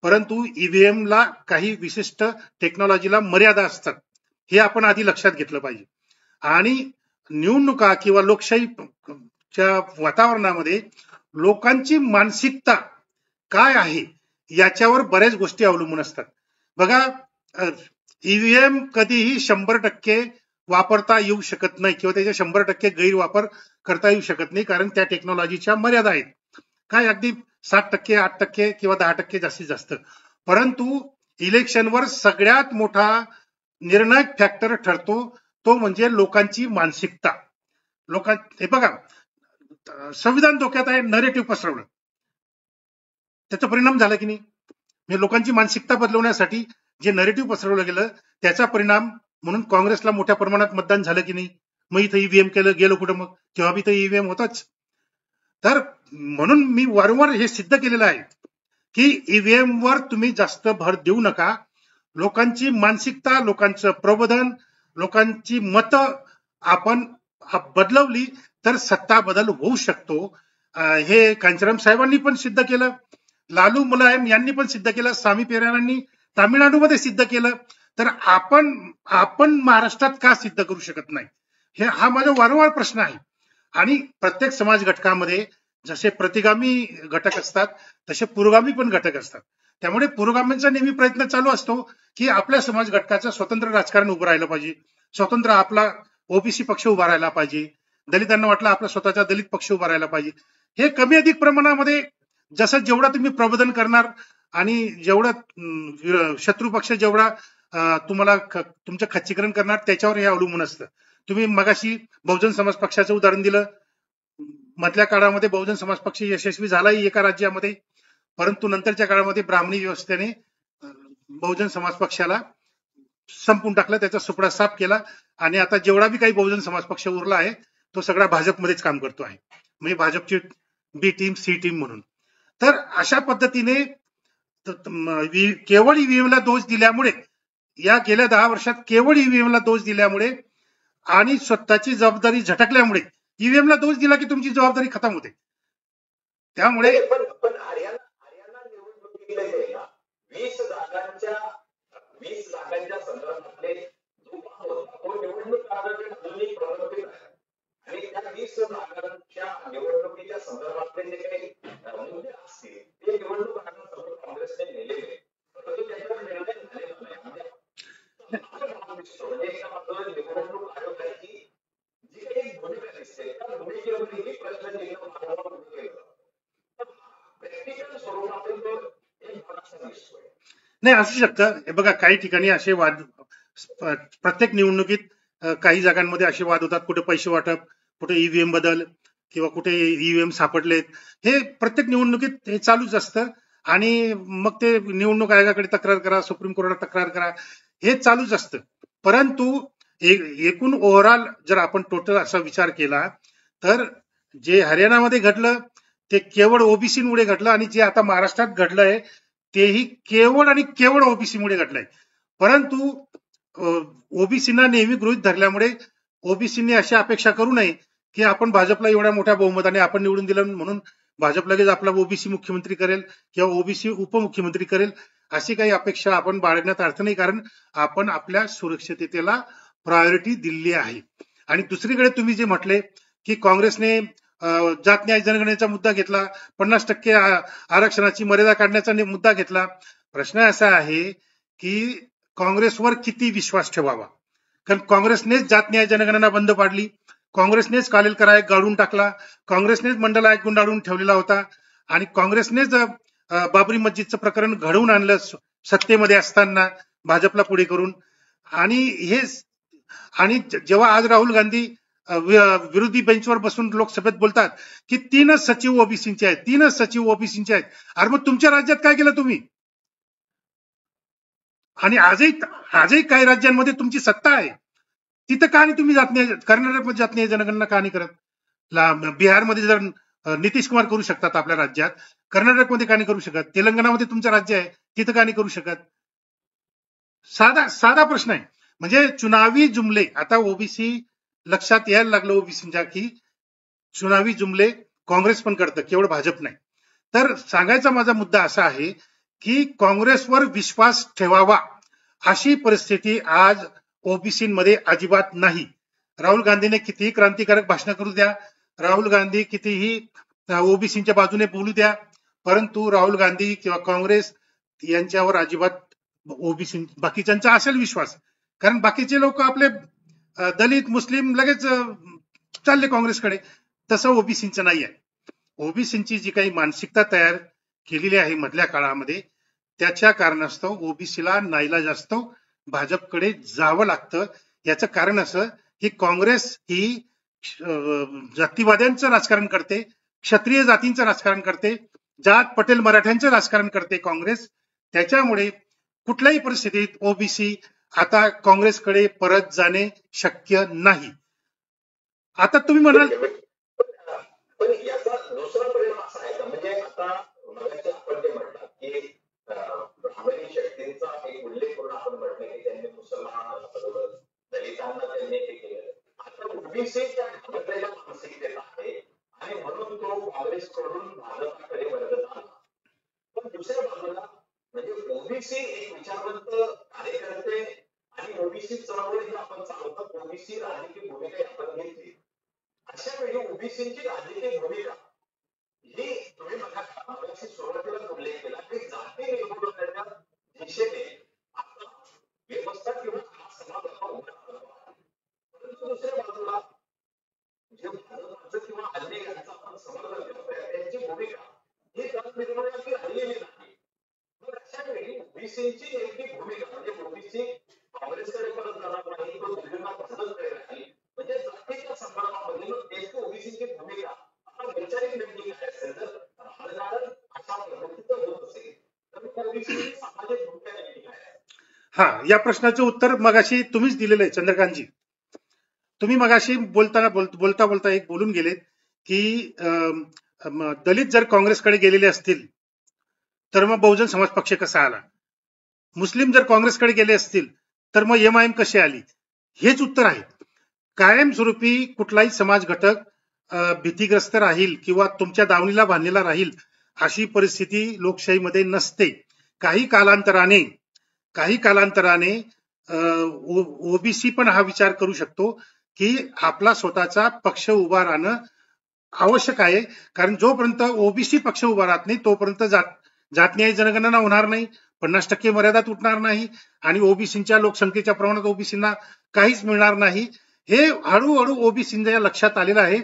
परंतु ईव्हीएमला काही विशिष्ट टेक्नॉलॉजीला मर्यादा असतात, हे आपण आधी लक्षात घेतलं पाहिजे. आणि निवडणुका किंवा लोकशाहीच्या वातावरणामध्ये लोकांची मानसिकता काय आहे याच्यावर बऱ्याच गोष्टी अवलंबून असतात. बघा, ईव्हीएम कधीही 100% वापरता येऊ शकत नाही किंवा त्याचा 100% गैरवापर करता येऊ शकत नाही, कारण त्या टेक्नॉलॉजीच्या मर्यादा आहेत. काय अगदी 7%, 8% किंवा 10% जास्तीत जास्त. परंतु इलेक्शनवर सगळ्यात मोठा निर्णायक फॅक्टर ठरतो तो म्हणजे लोकांची मानसिकता. हे बघा, संविधान धोक्यात आहे, नरेटिव्ह पसरवलं, त्याचा परिणाम झाला की नाही? म्हणजे लोकांची मानसिकता बदलवण्यासाठी जे नरेटिव्ह पसरवलं गेलं त्याचा परिणाम म्हणून काँग्रेसला मोठ्या प्रमाणात मतदान झालं की नाही? मग इथं ईव्हीएम गेलो कुठं? मग तेव्हा बी तर ईव्हीएम होताच. तर म्हणून मी वारंवार हे सिद्ध केलेलं आहे की ईव्हीएम वर तुम्ही जास्त भर देऊ नका. लोकांची मानसिकता, लोकांचं प्रबोधन, लोकांची मतं आपण बदलवली तर सत्ता बदल होऊ शकतो. हे कांचीराम साहेबांनी पण सिद्ध केलं, लालू मुलायम यांनी पण सिद्ध केलं, स्वामी पेरेरांनी तामिळनाडूमध्ये सिद्ध केलं. तर आपण महाराष्ट्रात का सिद्ध करू शकत नाही? हा माझा वारंवार प्रश्न आहे. आणि प्रत्येक समाज घटकामध्ये जसे प्रतिगामी घटक असतात तसे पुरोगामी पण घटक असतात. त्यामुळे पुरोगामींचा नेहमी प्रयत्न चालू असतो की आपल्या समाज घटकाचं स्वतंत्र राजकारण उभं राहिलं पाहिजे, स्वतंत्र आपला ओबीसी पक्ष उभा राहिला पाहिजे, दलितांना वाटलं आपला स्वतःचा दलित पक्ष उभा राहिला पाहिजे. हे कमी अधिक प्रमाणामध्ये जसं जेवढं तुम्ही प्रबोधन करणार आणि जेवढं शत्रू पक्ष जेवढा तुम्हाला तुमचं खच्चीकरण करणार त्याच्यावर हे अवलंबून असतं. तुम्ही मगाशी बहुजन समाज पक्षाचं उदाहरण दिलं. मधल्या काळामध्ये बहुजन समाज पक्ष यशस्वी झालाही एका राज्यामध्ये, परंतु नंतरच्या काळामध्ये ब्राह्मणी व्यवस्थेने बहुजन समाज पक्षाला संपून टाकलं, त्याचा सुपडा साफ केला आणि आता जेवढा बी काही बहुजन समाज पक्ष उरला आहे तो सगळा भाजपमध्येच काम करतो आहे, म्हणजे भाजपची बी टीम, सी टीम म्हणून. तर अशा पद्धतीने केवळ ईव्हीएमला दोष दिल्यामुळे, या गेल्या 10 वर्षात केवळ ईव्हीएमला दोष दिल्यामुळे आणि स्वतःची जबाबदारी झटकल्यामुळे, ईव्हीएमला दोष दिला की तुमची जबाबदारी खतम होते. त्यामुळे पण हरियाणा निवडणुकीमध्ये 20 जागांच्या संदर्भातले जो वाद होता तो निवडणूक आयोगाने अजूनही प्रलंबित आहे आणि त्या 20 जागांच्या निवडणुकीच्या संदर्भातले जे काही मुद्दे असतील ते निवडणूक आयोगासमोर काँग्रेसने नेलेले, परंतु त्याच्यावर निर्णय झालेला नाही. म्हणजे एका बाजूला निवडणूक आयोगाची जी काही भूमिका दिसते त्या भूमिकेवरही प्रश्नचिन्ह वारंवार उभं केलं जातं. प्रॅक्टिकल स्वरूपातून तो एक भाग दिसतोय. नाही, असू शकतं. हे बघा, काही ठिकाणी असे वाद प्रत्येक निवडणुकीत काही जागांमध्ये असे वाद होतात, कुठे पैसे वाटप, कुठे ईव्हीएम बदल किंवा कुठे ईव्हीएम सापडलेत, हे प्रत्येक निवडणुकीत हे चालूच असतं. आणि मग ते निवडणूक आयोगाकडे तक्रार करा, सुप्रीम कोर्टात तक्रार करा, हे चालूच असतं. परंतु एकूण ओव्हरऑल जर आपण टोटल असा विचार केला तर जे हरियाणामध्ये घडलं ते केवळ ओबीसी मुळे घडलं आणि जे आता महाराष्ट्रात घडलंय तेही केवळ आणि केवळ ओबीसी मुळे घडलंय. परंतु ओबीसींना नेहमी गृहीत धरल्यामुळे ओबीसींनी अशी अपेक्षा करू नये की आपण भाजपला एवढ्या मोठ्या बहुमताने आपण निवडून दिलं म्हणून भाजप लगेच आपला ओबीसी मुख्यमंत्री करेल किंवा ओबीसी उपमुख्यमंत्री करेल, अशी काही अपेक्षा आपण बाळगण्यात अर्थ नाही, कारण आपण आपल्या सुरक्षिततेला प्रायोरिटी दिली आहे. आणि दुसरीकडे तुम्ही जे म्हटले की काँग्रेसने जात न्याय जनगणनेचा मुद्दा घेतला, 50% आरक्षणाची मर्यादा काढण्याचा मुद्दा घेतला. प्रश्न असा आहे की काँग्रेसवर किती विश्वास ठेवावा, कारण काँग्रेसनेच जात न्याय जनगणना बंद पाडली, काँग्रेसनेच कालेलकर आयोग गाडून टाकला, काँग्रेसनेच मंडल आयोग गुंडाळून ठेवलेला होता आणि काँग्रेसनेच बाबरी मस्जिदचं प्रकरण घडवून आणलं सत्तेमध्ये असताना भाजपला पुढे करून. आणि जेव्हा आज राहुल गांधी विरोधी बेंचवर बसून लोकसभेत बोलतात की 3च सचिव ओबीसींचे आहेत, 3च सचिव ओबीसींचे आहेत, अरे मग तुमच्या राज्यात काय केलं तुम्ही? आणि आजही काही राज्यांमध्ये तुमची सत्ता आहे, तिथं का नाही तुम्ही कर्नाटकमध्ये जात न्याय जनगणना का नाही करत? बिहारमध्ये जर नितीश कुमार करू शकतात आपल्या राज्यात, कर्नाटकमध्ये का नाही करू शकत? तेलंगणामध्ये तुमचं राज्य आहे, तिथं का नाही करू शकत? साधा प्रश्न आहे. म्हणजे चुनावी जुमले, आता ओबीसी लक्षात यायला लागलं ओबीसींच्या की चुनावी जुमले काँग्रेस पण करतं, केवळ भाजप नाही. तर सांगायचा माझा मुद्दा असा आहे की काँग्रेसवर विश्वास ठेवावा अशी परिस्थिती आज ओबीसीमध्ये अजिबात नाही. राहुल गांधीने कितीही क्रांतिकारक भाषण करू द्या, राहुल गांधी कितीही ओबीसींच्या बाजूने बोलू द्या, परंतु राहुल गांधी किंवा काँग्रेस यांच्यावर अजिबात ओबीसी बाकीच्यांचा असेल विश्वास, कारण बाकीचे लोक आपले दलित मुस्लिम लगेच चालले काँग्रेसकडे, तसं ओबीसींचं नाही आहे. ओबीसींची जी काही मानसिकता तयार केलेली आहे मधल्या काळामध्ये, त्याच्या कारणास्तव ओबीसीला नाईलाजास्तव भाजपकडे जावं लागतं. याचं कारण असं की काँग्रेस ही जातीवाद्यांचं राजकारण करते, क्षत्रिय जातींचं राजकारण करते, जात पटेल मराठ्यांचं राजकारण करते काँग्रेस. त्याच्यामुळे कुठल्याही परिस्थितीत ओबीसी आता काँग्रेसकडे परत जाणे शक्य नाही. आता तुम्ही म्हणाल पण याचा दुसरा परिणाम असा आहे का, म्हणजे आता मगाशी आपण जे म्हणतात की ब्राह्मणी शक्तींचा एक उल्लेख करून आपण म्हटलं की त्यांनी मुसलमानांना बरोबर दलितांना त्यांनी हे केलं. आता ओबीसीच्या घाबरलेल्या मानसिकतेत आहे आणि म्हणून तो काँग्रेसकडून भाजपाकडे वळत आला. पण दुसऱ्या बाजूला म्हणजे ओबीसी एक विचारवंत कार्यकर्ते आणि ओबीसी चळवळ ही आपण चालवतो, ओबीसी राजकीय भूमिका आपण घेतली. अशा वेळी ओबीसीची राजकीय भूमिका ही तुम्ही मगाशी सुरुवातीला उल्लेख केला की जाती निर्मूलनाच्या दिशेने आता व्यवस्था किंवा हा समाज आता उभा राहतो. परंतु दुसऱ्या बाजूला जे भाजपाचं किंवा अन्य यांचं आपण समर्थन करतोय त्यांची भूमिका ही जात निर्मूलनाची राहिलेली नाही. मग अशा वेळी ओबीसीची नेमकी भूमिका म्हणजे ओबीसी काँग्रेसकडे परत जाणार नाही, तो दिल्लीला भाजपकडे राहील, म्हणजे जातीच्या संदर्भामध्ये नेमकी ओबीसीची भूमिका आता वैचारिक नेमकी काय असेल? जर राजकारण अशा पद्धतीचं होत असेल तर ओबीसीची सामाजिक भूमिका नेमकी काय आहे? हा, या प्रश्नाचं उत्तर मगाशी तुम्हीच दिलेलं आहे चंद्रकांतजी. तुम्ही मगाशी बोलता एक बोलून गेलेत की दलित जर काँग्रेसकडे गेलेले असतील तर मग बहुजन समाज पक्ष कसा आला, मुस्लिम जर काँग्रेसकडे गेले असतील तर मग एमआयएम कशी आली. हेच उत्तर आहे. कायमस्वरूपी कुठलाही समाज घटक भीतीग्रस्त राहील किंवा तुमच्या दावणीला बांधलेला राहील अशी परिस्थिती लोकशाहीमध्ये नसते. काही कालांतराने ओबीसी पण हा विचार करू शकतो की आपला स्वतःचा पक्ष उभा राहणं आवश्यक आहे, कारण जोपर्यंत ओबीसी पक्ष उभा राहत नाही तोपर्यंत जात न्याय जनगणना होणार नाही, 50% मर्यादा तुटणार नाही आणि ओबीसींच्या लोकसंख्येच्या प्रमाणात ओबीसींना काहीच मिळणार नाही. हे हळूहळू ओबीसींच्या लक्षात आलेलं आहे.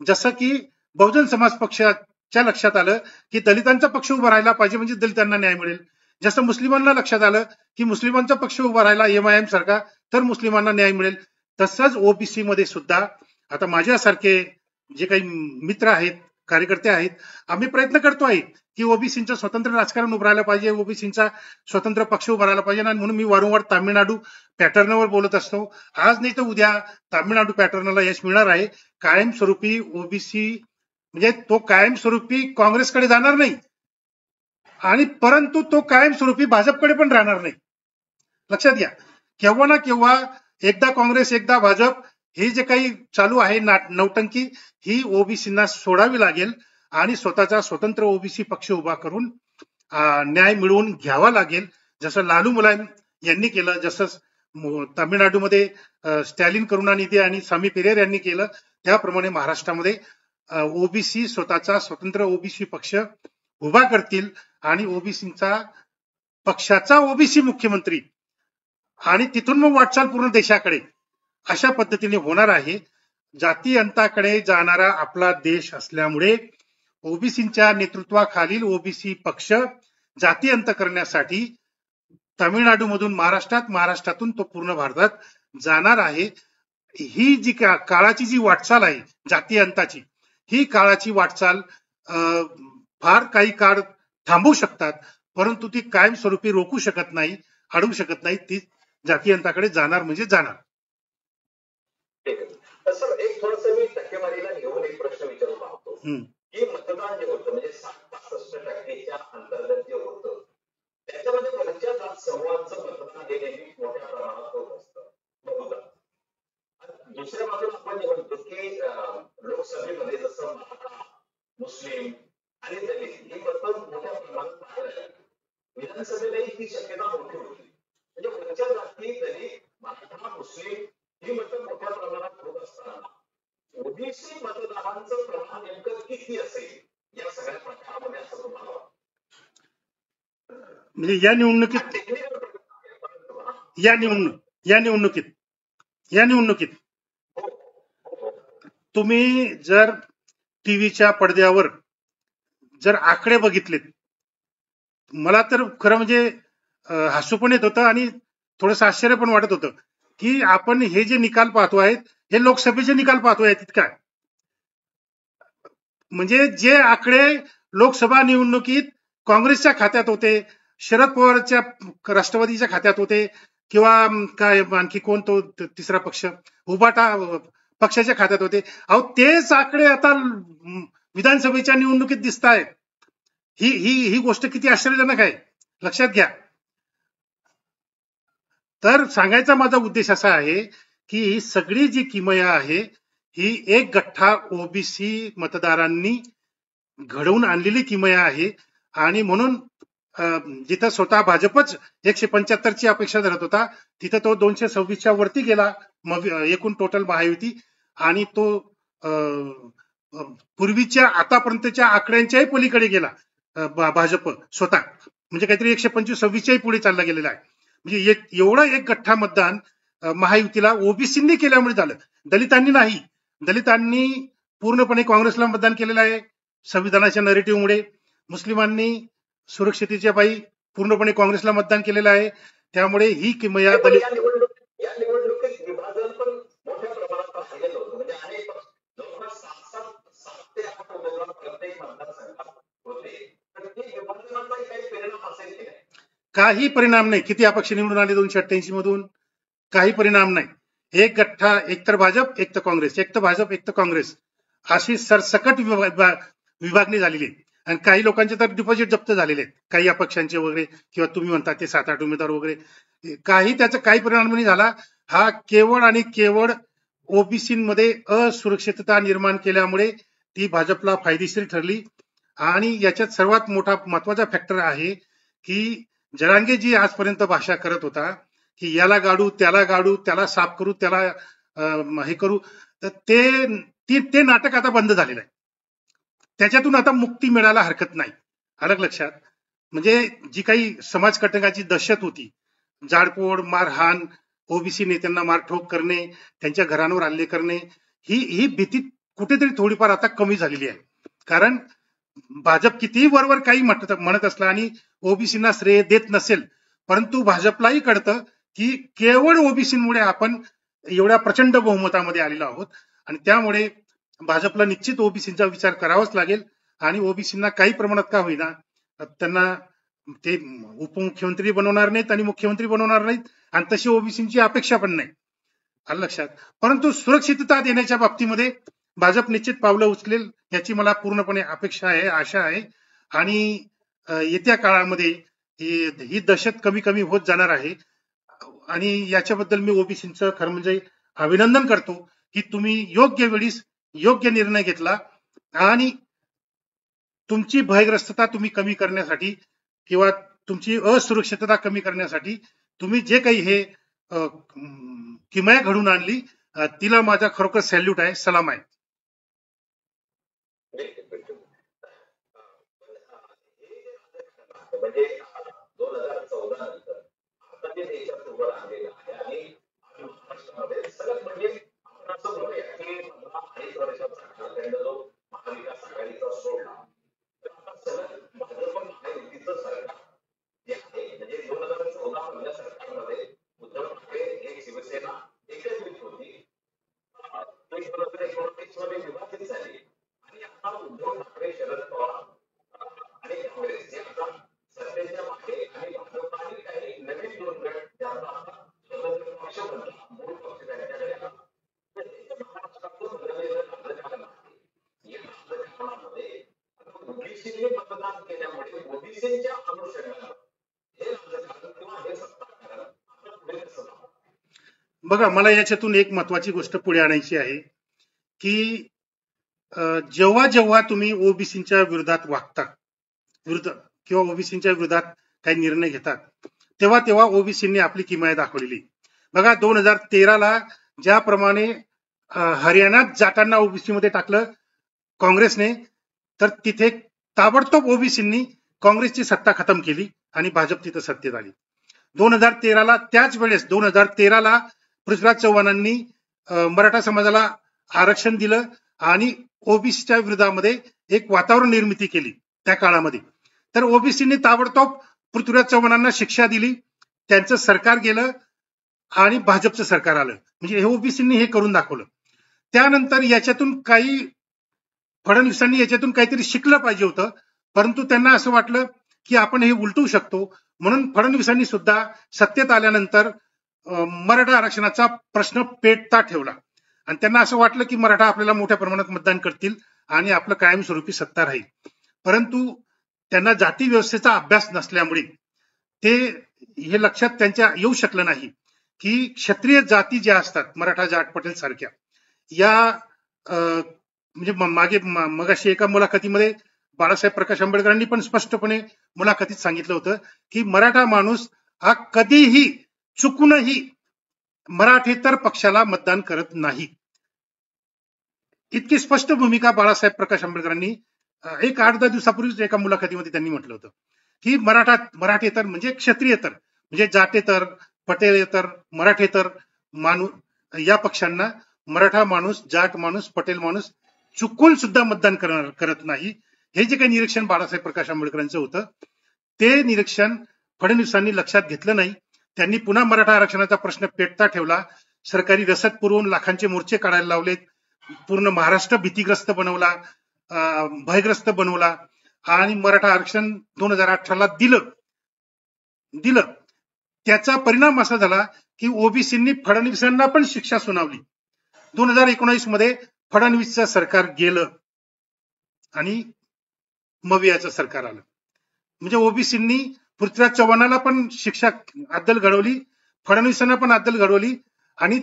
जसं की बहुजन समाज पक्षाच्या लक्षात आलं की दलितांचा पक्ष उभा राहायला पाहिजे म्हणजे दलितांना न्याय मिळेल. जसं मुस्लिमांना लक्षात आलं की मुस्लिमांचा पक्ष उभा राहिला एमआयएम सारखा तर मुस्लिमांना न्याय मिळेल. तसंच ओबीसी मध्ये सुद्धा आता माझ्यासारखे जे काही मित्र आहेत, कार्यकर्ते आहेत, आम्ही प्रयत्न करतो आहे की ओबीसींचं स्वतंत्र राजकारण उभारायला पाहिजे, ओबीसींचा स्वतंत्र पक्ष उभारायला पाहिजे. आणि म्हणून मी वारंवार तामिळनाडू पॅटर्नवर बोलत असतो. आज नाही तर उद्या तामिळनाडू पॅटर्नला यश मिळणार आहे. कायमस्वरूपी ओबीसी म्हणजे तो कायमस्वरूपी काँग्रेसकडे जाणार नाही आणि परंतु तो कायमस्वरूपी भाजपकडे पण राहणार नाही. लक्षात घ्या, केव्हा ना केव्हा एकदा काँग्रेस एकदा भाजप हे जे काही चालू आहे नौटंकी ही ओबीसींना सोडावी लागेल आणि स्वतःचा स्वतंत्र ओबीसी पक्ष उभा करून न्याय मिळवून घ्यावा लागेल. जसं लालू मुलायम यांनी केलं, जसं तामिळनाडूमध्ये स्टॅलिन करुणानिधी आणि स्वामी पेरियार यांनी केलं, त्याप्रमाणे महाराष्ट्रामध्ये ओबीसी स्वतःचा स्वतंत्र ओबीसी पक्ष उभा करतील आणि ओबीसीचा पक्षाचा ओबीसी मुख्यमंत्री आणि तिथून मग वाटचाल पूर्ण देशाकडे अशा पद्धतीने होणार आहे. जाती अंताकडे जाणारा आपला देश असल्यामुळे ओबीसीच्या नेतृत्वाखालील ओबीसी पक्ष जाती अंत करण्यासाठी तामिळनाडूमधून महाराष्ट्रातून तो पूर्ण भारतात जाणार आहे. ही जी काळाची जी वाटचाल आहे जाती अंताची, ही काळाची वाटचाल फार काही काळ थांबवू शकतात, परंतु ती कायमस्वरूपी रोखू शकत नाही, अडवू शकत नाही. ती जाती अंताकडे जाणार म्हणजे जाणार. सर, एक थोडंसं मी टक्केवारीला घेऊन एक प्रश्न विचारू पाहतो की मतदान जे होतं म्हणजे 65% अंतर्गत जे होतं त्याच्यामध्ये वरच्या जात समूहाचं मतदान हे नेहमी मोठ्या प्रमाणात होत असतं बहुधा. दुसऱ्या बाजूला आपण जे म्हणतो की लोकसभेमध्ये जसं मराठा, मुस्लिम आणि दलित ही मतं मोठ्या प्रमाणात पाहायला लागली. विधानसभेलाही ही शक्यता मोठी होती. म्हणजे वरच्या जाती दलित, मराठा, मुस्लिम ही मतं मोठ्या प्रमाणात होत असताना ओबीसी मतदारांचं प्रमाण नेमकं किती असेल या सगळ्या प्रकारामध्ये असं तुम्हाला वाटतं? म्हणजे या निवडणुकीत तुम्ही जर टीव्हीच्या पडद्यावर जर आकडे बघितलेत, मला तर खरं म्हणजे हसू पण येत होतं आणि थोडंसं आश्चर्य पण वाटत होतं की आपण हे जे निकाल पाहतो आहेत हे लोकसभेचे निकाल पाहतो आहेत काय. म्हणजे जे आकडे लोकसभा निवडणुकीत काँग्रेसच्या खात्यात होते, शरद पवारच्या राष्ट्रवादीच्या खात्यात होते, किंवा काय आणखी कोण तो तिसरा पक्ष उभाटा पक्षाच्या खात्यात होते, अहो तेच आकडे आता विधानसभेच्या निवडणुकीत दिसत आहेत. ही गोष्ट किती आश्चर्यजनक आहे, लक्षात घ्या. तर सांगायचा माझा उद्देश असा आहे की ही सगळी जी किमया आहे ही एक गठ्ठा ओबीसी मतदारांनी घडवून आणलेली किमया आहे. आणि म्हणून जिथं स्वतः भाजपच 175ची अपेक्षा धरत होता तिथं तो 226च्या वरती गेला एकूण टोटल महायुती, आणि तो पूर्वीच्या आतापर्यंतच्या आकड्यांच्याही पलीकडे गेला भाजप स्वतः, म्हणजे काहीतरी 125-26च्याही पुढे चालला गेलेला आहे. म्हणजे एवढं एक गठ्ठा मतदान महायुतीला ओबीसींनी केल्यामुळे झालं, दलितांनी नाही. दलितांनी पूर्णपणे काँग्रेसला मतदान केलेलं आहे संविधानाच्या नरेटिव्हमुळे. मुस्लिमांनी सुरक्षितेच्या पायी पूर्णपणे काँग्रेसला मतदान केलेलं आहे. त्यामुळे ही किमया दलित या निवडणुकीत विभाजन पण मोठ्या प्रमाणात पाहिलेलं होतं. म्हणजे अनेक जवळपास 7 ते 8 उमेदवार प्रत्येक मतदारसंघात होते. तर ते विभाजनाचा काही परिणाम असेल की नाही? काही परिणाम नाही. किती अपक्ष निवडून आले 288 मधून? काही परिणाम नाही. एक गठ्ठा, एक तर भाजप, एक तर काँग्रेस, एक तर भाजप, एक तर काँग्रेस, अशी सरसकट विभागणी झालेली आहे. आणि काही लोकांचे तर डिपॉझिट जप्त झालेले आहेत, काही अपक्षांचे वगैरे, किंवा तुम्ही म्हणता ते 7-8 उमेदवार वगैरे. त्याचा काही परिणाम नाही झाला. हा केवळ आणि केवळ ओबीसीमध्ये असुरक्षितता निर्माण केल्यामुळे ती भाजपला फायदेशीर ठरली. आणि याच्यात सर्वात मोठा महत्वाचा फॅक्टर आहे की जरांगे जी आजपर्यंत भाषा करत होता की याला गाडू, त्याला साफ करू, त्याला हे करू, तर ते नाटक आता बंद झालेलं आहे. त्याच्यातून आता मुक्ती मिळायला हरकत नाही. अलग लक्षात. म्हणजे जी काही समाजकटकाची दहशत होती, जाडपोड, मारहाण, ओबीसी नेत्यांना मारठोक करणे, त्यांच्या घरांवर हल्ले करणे, ही भीती कुठेतरी थोडीफार आता कमी झालेली आहे. कारण भाजप कितीही वरवर काही म्हणत असला आणि ओबीसींना श्रेय देत नसेल, परंतु भाजपलाही कळतं की केवळ ओबीसीमुळे आपण एवढ्या प्रचंड बहुमतामध्ये आलेलो आहोत. आणि त्यामुळे भाजपला निश्चित ओबीसीचा विचार करावाच लागेल. आणि ओबीसींना काही प्रमाणात का होईना त्यांना ते उपमुख्यमंत्री बनवणार नाहीत आणि मुख्यमंत्री बनवणार नाहीत, आणि तशी ओबीसींची अपेक्षा पण नाही, आलं लक्षात. परंतु सुरक्षितता देण्याच्या बाबतीमध्ये भाजप निश्चित पावलं उचलेल याची मला पूर्णपणे अपेक्षा आहे, आशा आहे. आणि येत्या काळामध्ये ही दहशत कमी कमी होत जाणार आहे. आणि याच्याबद्दल मी ओबीसीचं खरं म्हणजे अभिनंदन करतो की तुम्ही योग्य वेळीस योग्य निर्णय घेतला आणि तुमची भयग्रस्तता तुम्ही कमी करण्यासाठी किंवा तुमची असुरक्षितता कमी करण्यासाठी तुम्ही जे काही हे किमया घडून आणली तिला माझा खरोखर सॅल्यूट आहे, सलाम आहे. म्हणजे 2014 नंतर आता जे देशात उभं राहिलेलं आहे आणि महाराष्ट्रामध्ये सगळ्यात म्हणजे आपण असं म्हणूया की 15-2.5 वर्षाचा कालखंड जो महाविकास आघाडीचा सोडला तर आता सगळ्यात भाजप महायुतीचं सरकार जे आहे म्हणजे 2014 मधल्या सरकारमध्ये उद्धव ठाकरे एक शिवसेना एकत्रित होती, 2019 मध्ये विभाजित झाली आणि आता उद्धव ठाकरे, शरद पवार आणि काँग्रेस जे आता सत्तेच्या मागे आणि भाजपाने काही नवीन 2 गट ज्यांचा आता स्वतंत्र पक्ष बनला, मूळ पक्ष त्यांच्याकडे आला. तर हे महाराष्ट्रातलं बदललेलं राजकारण आहे. या राजकारणामध्ये ओबीसीने मतदान केल्यामुळे ओबीसीच्या अनुषंगानं हे राजकारण किंवा हे सत्ताकारण आता पुढे कसं जाणार? बघा, मला याच्यातून एक महत्वाची गोष्ट पुढे आणायची आहे की जेव्हा जेव्हा तुम्ही ओबीसीच्या विरोधात वागता किंवा ओबीसीच्या विरोधात काही निर्णय घेतात तेव्हा तेव्हा ओबीसींनी आपली किमया दाखवलेली. बघा, 2013ला ज्याप्रमाणे हरियाणात जाटांना ओबीसी मध्ये टाकलं काँग्रेसने, तर तिथे ताबडतोब ओबीसींनी काँग्रेसची सत्ता खतम केली आणि भाजप तिथं सत्तेत आली. 2013ला त्याच वेळेस 2013ला पृथ्वीराज चव्हाणांनी मराठा समाजाला आरक्षण दिलं आणि ओबीसीच्या विरोधामध्ये एक वातावरण निर्मिती केली त्या काळामध्ये. तर ओबीसींनी ताबडतोब पृथ्वीराज चव्हाणांना शिक्षा दिली, त्यांचं सरकार गेलं आणि भाजपचं सरकार आलं. म्हणजे हे ओबीसींनी हे करून दाखवलं. त्यानंतर याच्यातून काही फडणवीसांनी याच्यातून काहीतरी शिकलं पाहिजे होतं, परंतु त्यांना असं वाटलं की आपण हे उलटवू शकतो, म्हणून फडणवीसांनी सुद्धा सत्तेत आल्यानंतर मराठा आरक्षणाचा प्रश्न पेटता ठेवला आणि त्यांना असं वाटलं की मराठा आपल्याला मोठ्या प्रमाणात मतदान करतील आणि आपलं कायमस्वरूपी सत्ता राहील. परंतु त्यांना जाती व्यवस्थेचा अभ्यास नसल्यामुळे ते हे लक्षात त्यांच्या येऊ शकलं नाही की क्षत्रिय जाती ज्या असतात मराठा, जाट, पटेल सारख्या या म्हणजे मगाशी एका मुलाखतीमध्ये बाळासाहेब प्रकाश आंबेडकरांनी पण स्पष्टपणे मुलाखतीत सांगितलं होतं की मराठा माणूस हा कधीही चुकूनही मराठेतर पक्षाला मतदान करत नाही. इतकी स्पष्ट भूमिका बाळासाहेब प्रकाश आंबेडकरांनी एक 8-10 दिवसापूर्वीच एका मुलाखतीमध्ये त्यांनी म्हटलं होतं की मराठेतर म्हणजे क्षत्रियेतर म्हणजे जाटेतर, पटेलेतर, मराठेतर माणूस या पक्षांना मराठा माणूस, जाट माणूस, पटेल माणूस चुकून सुद्धा मतदान करत नाही. हे जे काही निरीक्षण बाळासाहेब प्रकाश आंबेडकरांचं होतं ते निरीक्षण फडणवीसांनी लक्षात घेतलं नाही. त्यांनी पुन्हा मराठा आरक्षणाचा प्रश्न पेटता ठेवला, सरकारी रसद पुरवून लाखांचे मोर्चे काढायला लावलेत, पूर्ण महाराष्ट्र भीतीग्रस्त बनवला, भयग्रस्त बनवला आणि मराठा आरक्षण 2018ला दिलं. त्याचा परिणाम असा झाला की ओबीसींनी फडणवीसांना पण शिक्षा सुनावली. 2019 मध्ये फडणवीसचं सरकार गेलं आणि मवियाचं सरकार आलं. म्हणजे ओबीसींनी पृथ्वीराज चव्हाणाला पण शिक्षा अद्दल घडवली, फडणवीसांना पण अद्दल घडवली आणि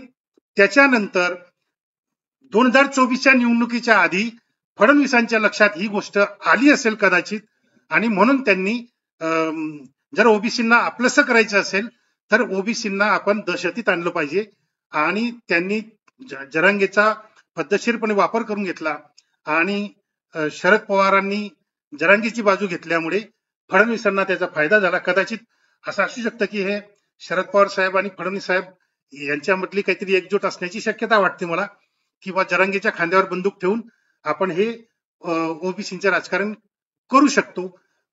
त्याच्यानंतर 2024च्या निवडणुकीच्या आधी फडणवीसांच्या लक्षात ही गोष्ट आली असेल कदाचित आणि म्हणून त्यांनी जर ओबीसींना आपलंसं करायचं असेल तर ओबीसींना आपण दहशतीत आणलं पाहिजे आणि त्यांनी जरांगेचा पद्धतशीरपणे वापर करून घेतला आणि शरद पवारांनी जरांगेची बाजू घेतल्यामुळे फडणवीसांना त्याचा फायदा झाला. कदाचित असं असू शकतं की हे शरद पवार साहेब आणि फडणवीस साहेब यांच्यामधली काहीतरी एकजूट असण्याची शक्यता वाटते मला, किंवा जरांगेच्या खांद्यावर बंदूक ठेवून आपण हे ओबीसीचं राजकारण करू शकतो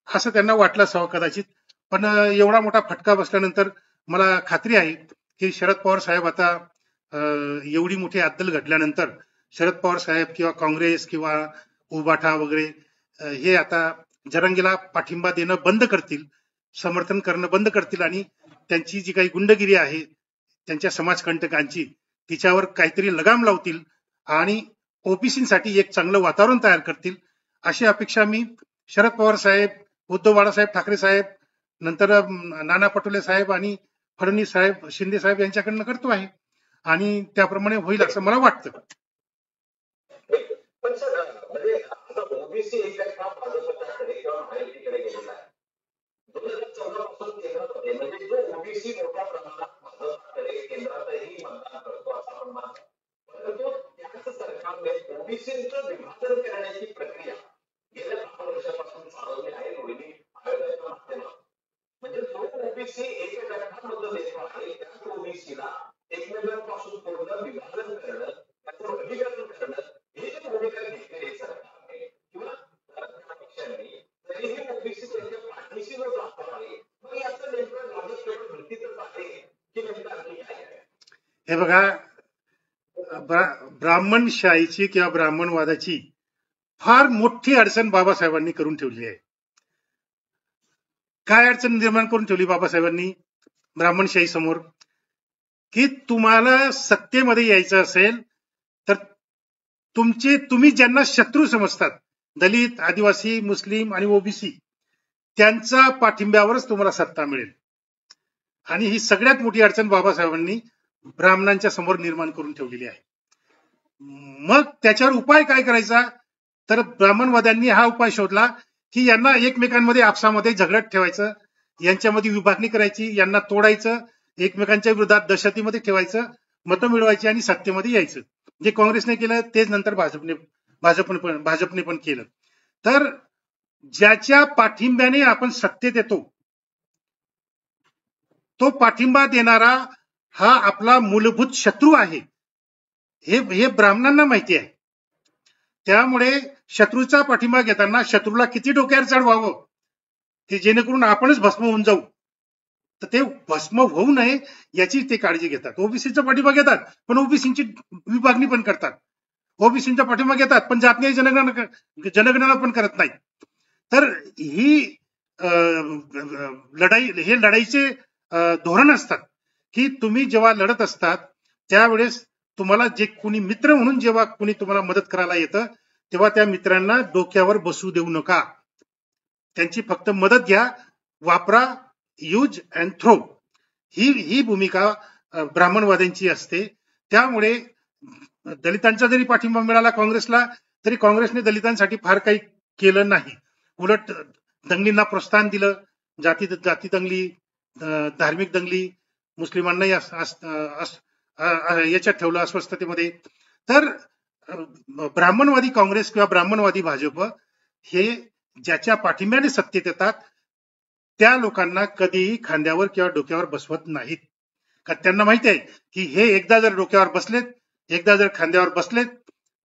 असं त्यांना वाटलं असावं कदाचित. पण एवढा मोठा फटका बसल्यानंतर मला खात्री आहे की शरद पवार साहेब आता एवढी मोठी अद्दल घडल्यानंतर शरद पवार साहेब किंवा काँग्रेस किंवा उबाठा वगैरे हे आता जरांगेला पाठिंबा देणं बंद करतील, समर्थन करणं बंद करतील आणि त्यांची जी काही गुंडगिरी आहे त्यांच्या समाजकंटकांची तिच्यावर काहीतरी लगाम लावतील आणि ओबीसीसाठी एक चांगलं वातावरण तयार करतील अशी अपेक्षा मी शरद पवार साहेब, उद्धव बाळासाहेब ठाकरे साहेब, नंतर नाना पटोले साहेब आणि फडणवीस साहेब, शिंदे साहेब यांच्याकडनं करतो आहे आणि त्याप्रमाणे होईल असं मला वाटतं. पण सर म्हणजे आता ओबीसी एकटा भाजपच्याकडे किंवा महायुतीकडे गेलेला आहे. 2014 पासून केंद्रात होते, म्हणजे जो ओबीसी मोठ्या प्रमाणात भाजपकडे केंद्रातही मतदान करतो असं आपण मानतो. परंतु त्याच सरकारने ओबीसीचं विभाजन करण्याची प्रक्रिया गेल्या 10 वर्षापासून चालवली आहे रोहिणी आयोगाच्या माध्यमातून. म्हणजे जो ओबीसी एक गठा मधून येतो आहे त्याच ओबीसीला एकमेकांपासून पूर्ण विभाजन करणं, त्याचं वर्गीकरण करणं, हे जे भूमिका घेतली आहे सरकारने किंवा त्या पक्षांनी, तरीही ओबीसी त्यांच्या पाठीशी जो जातो आहे, मग याचं नेमकं भाजपकडे भीतीच आहे की नेमकं आणखी काय आहे? हे बघा, ब्राह्मणशाहीची किंवा ब्राह्मणवादाची फार मोठी अडचण बाबासाहेबांनी करून ठेवली आहे. काय अडचण निर्माण करून ठेवली बाबासाहेबांनी ब्राह्मणशाही समोर? की तुम्हाला सत्तेमध्ये यायचं असेल तर तुम्ही ज्यांना शत्रू समजतात, दलित, आदिवासी, मुस्लिम आणि ओबीसी, त्यांच्या पाठिंब्यावरच तुम्हाला सत्ता मिळेल. आणि ही सगळ्यात मोठी अडचण बाबासाहेबांनी ब्राह्मणांच्या समोर निर्माण करून ठेवलेली आहे. मग त्याच्यावर उपाय काय करायचा? तर ब्राह्मणवाद्यांनी हा उपाय शोधला की यांना एकमेकांमध्ये आपसामध्ये झगडत ठेवायचं, यांच्यामध्ये विभागणी करायची, यांना तोडायचं, एकमेकांच्या विरोधात दहशतीमध्ये ठेवायचं, मतं मिळवायची आणि सत्तेमध्ये यायचं. जे काँग्रेसने केलं तेच नंतर भाजपने पण केलं. तर ज्याच्या पाठिंब्याने आपण सत्तेत येतो, तो पाठिंबा देणारा हा आपला मूलभूत शत्रू आहे, हे ब्राह्मणांना माहिती आहे. त्यामुळे शत्रूचा पाठिंबा घेताना शत्रूला किती डोक्यावर चढवावं की जेणेकरून आपणच भस्म होऊन जाऊ, तर ते भस्म होऊ नये याची ते काळजी घेतात. ओबीसीचा पाठिंबा घेतात पण ओबीसीची विभागणी पण करतात, ओबीसीचा पाठिंबा घेतात पण जातीय जनगणना पण करत नाही. तर ही लढाईचे धोरण असतात की तुम्ही जेव्हा लढत असतात त्यावेळेस तुम्हाला जे कोणी मित्र म्हणून जेव्हा कोणी तुम्हाला मदत करायला येतं तेव्हा त्या मित्रांना डोक्यावर बसू देऊ नका. त्यांची फक्त मदत घ्या, वापरा, यूज अँड थ्रो, ही भूमिका ब्राह्मणवाद्यांची असते. त्यामुळे दलितांचा जरी पाठिंबा मिळाला काँग्रेसला तरी काँग्रेसने दलितांसाठी फार काही केलं नाही. उलट दंगलींना प्रोत्साहन दिलं, जाती दंगली, धार्मिक दंगली, मुस्लिमांनाही याच्यात ठेवलं अस्वस्थतेमध्ये. तर ब्राह्मणवादी काँग्रेस किंवा ब्राह्मणवादी भाजप हे ज्याच्या पाठिंब्याने सत्तेत येतात त्या लोकांना कधीही खांद्यावर किंवा डोक्यावर बसवत नाहीत. का त्यांना माहिती आहे की हे एकदा जर डोक्यावर बसलेत, एकदा जर खांद्यावर बसलेत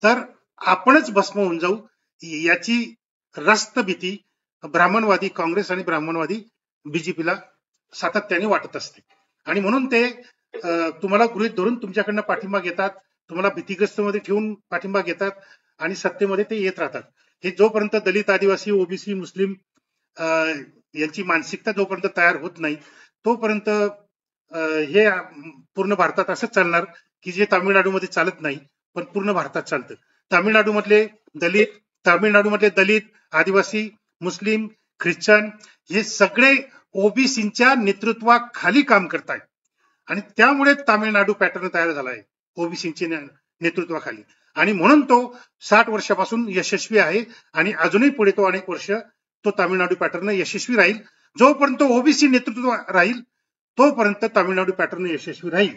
तर आपणच भस्म होऊन जाऊ, याची रास्त भीती ब्राह्मणवादी काँग्रेस आणि ब्राह्मणवादी बीजेपीला सातत्याने वाटत असते. आणि म्हणून ते तुम्हाला गृहीत धरून तुमच्याकडनं पाठिंबा घेतात, तुम्हाला भीतिग्रस्त मध्ये ठेवून पाठिंबा घेतात आणि सत्तेमध्ये ते येत राहतात. हे जोपर्यंत दलित, आदिवासी, ओबीसी, मुस्लिम यांची मानसिकता जोपर्यंत तयार होत नाही तोपर्यंत हे पूर्ण भारतात असंच चालणार की जे तामिळनाडूमध्ये चालत नाही पण पूर्ण भारतात चालतं. तामिळनाडूमधले दलित, आदिवासी, मुस्लिम, ख्रिश्चन हे सगळे ओबीसीच्या नेतृत्वाखाली काम करतायत आणि त्यामुळे तामिळनाडू पॅटर्न तयार झाला आहे ओबीसीच्या नेतृत्वाखाली. आणि म्हणून तो 60 वर्षापासून यशस्वी आहे आणि अजूनही पुढे तो अनेक वर्ष तो तामिळनाडू पॅटर्न यशस्वी राहील. जोपर्यंत ओबीसी नेतृत्व राहील तोपर्यंत तामिळनाडू पॅटर्न यशस्वी राहील.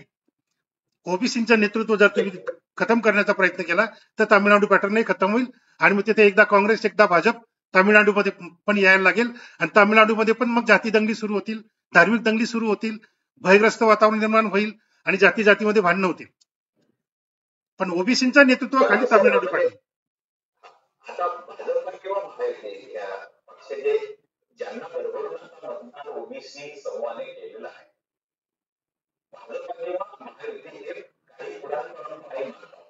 ओबीसीचं नेतृत्व जर तुम्ही खतम करण्याचा प्रयत्न केला तर तामिळनाडू पॅटर्नही खतम होईल आणि मग तिथे एकदा काँग्रेस एकदा भाजप तामिळनाडूमध्ये पण यायला लागेल आणि तामिळनाडूमध्ये पण मग जाती दंगली सुरू होतील, धार्मिक दंगली सुरू होतील, भयग्रस्त वातावरण निर्माण होईल आणि जातीमध्ये भांडणं होतील. पण ओबीसीच्या नेतृत्वाखाली तामिळनाडू पॅटर्न. आता भाजप किंवा महायुती या पक्षाचे ज्यांना बरोबर मतदान ओबीसी समूहाने केलेलं आहे, भाजप किंवा महायुती हे काही पुढाकारांना काही म्हणतात.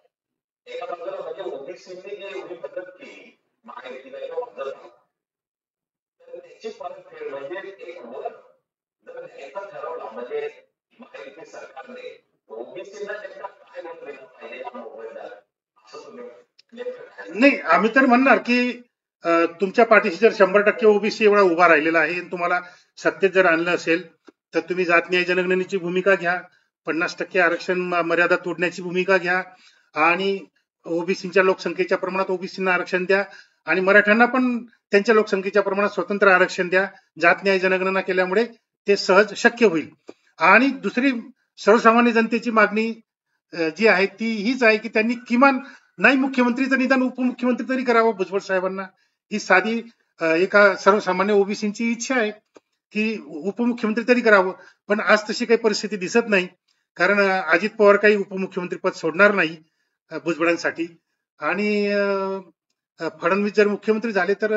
एका बाजूला म्हणजे ओबीसीने जे एवढी मदत केली महायुतीला किंवा भाजपला, तर त्याची परतफेड म्हणजे एक वर जर द्यायचा ठरवला म्हणजे महायुती सरकारने ओबीसीला त्यांना काय म्हणून दिलं पाहिजे या मोबदल्यात असं तुम्ही नाही, आम्ही तर म्हणणार की तुमच्या पाठीशी जर 100% ओबीसी एवढा उभा राहिलेला आहे आणि तुम्हाला सत्तेत जर आणलं असेल तर तुम्ही जात न्याय जनगणनेची भूमिका घ्या, 50% आरक्षण मर्यादा तोडण्याची भूमिका घ्या आणि ओबीसीच्या लोकसंख्येच्या प्रमाणात ओबीसींना आरक्षण द्या आणि मराठ्यांना पण त्यांच्या लोकसंख्येच्या प्रमाणात स्वतंत्र आरक्षण द्या. जात न्याय जनगणना केल्यामुळे ते सहज शक्य होईल. आणि दुसरी सर्वसामान्य जनतेची मागणी जी आहे ती हीच आहे की त्यांनी किमान नाही मुख्यमंत्री तर निदान उपमुख्यमंत्री तरी करावं भुजबळ साहेबांना. ही साधी एका सर्वसामान्य ओबीसीची इच्छा आहे की उपमुख्यमंत्री तरी करावं. पण आज तशी काही परिस्थिती दिसत नाही, कारण अजित पवार काही उपमुख्यमंत्री पद सोडणार नाही भुजबळांसाठी. आणि फडणवीस जर मुख्यमंत्री झाले तर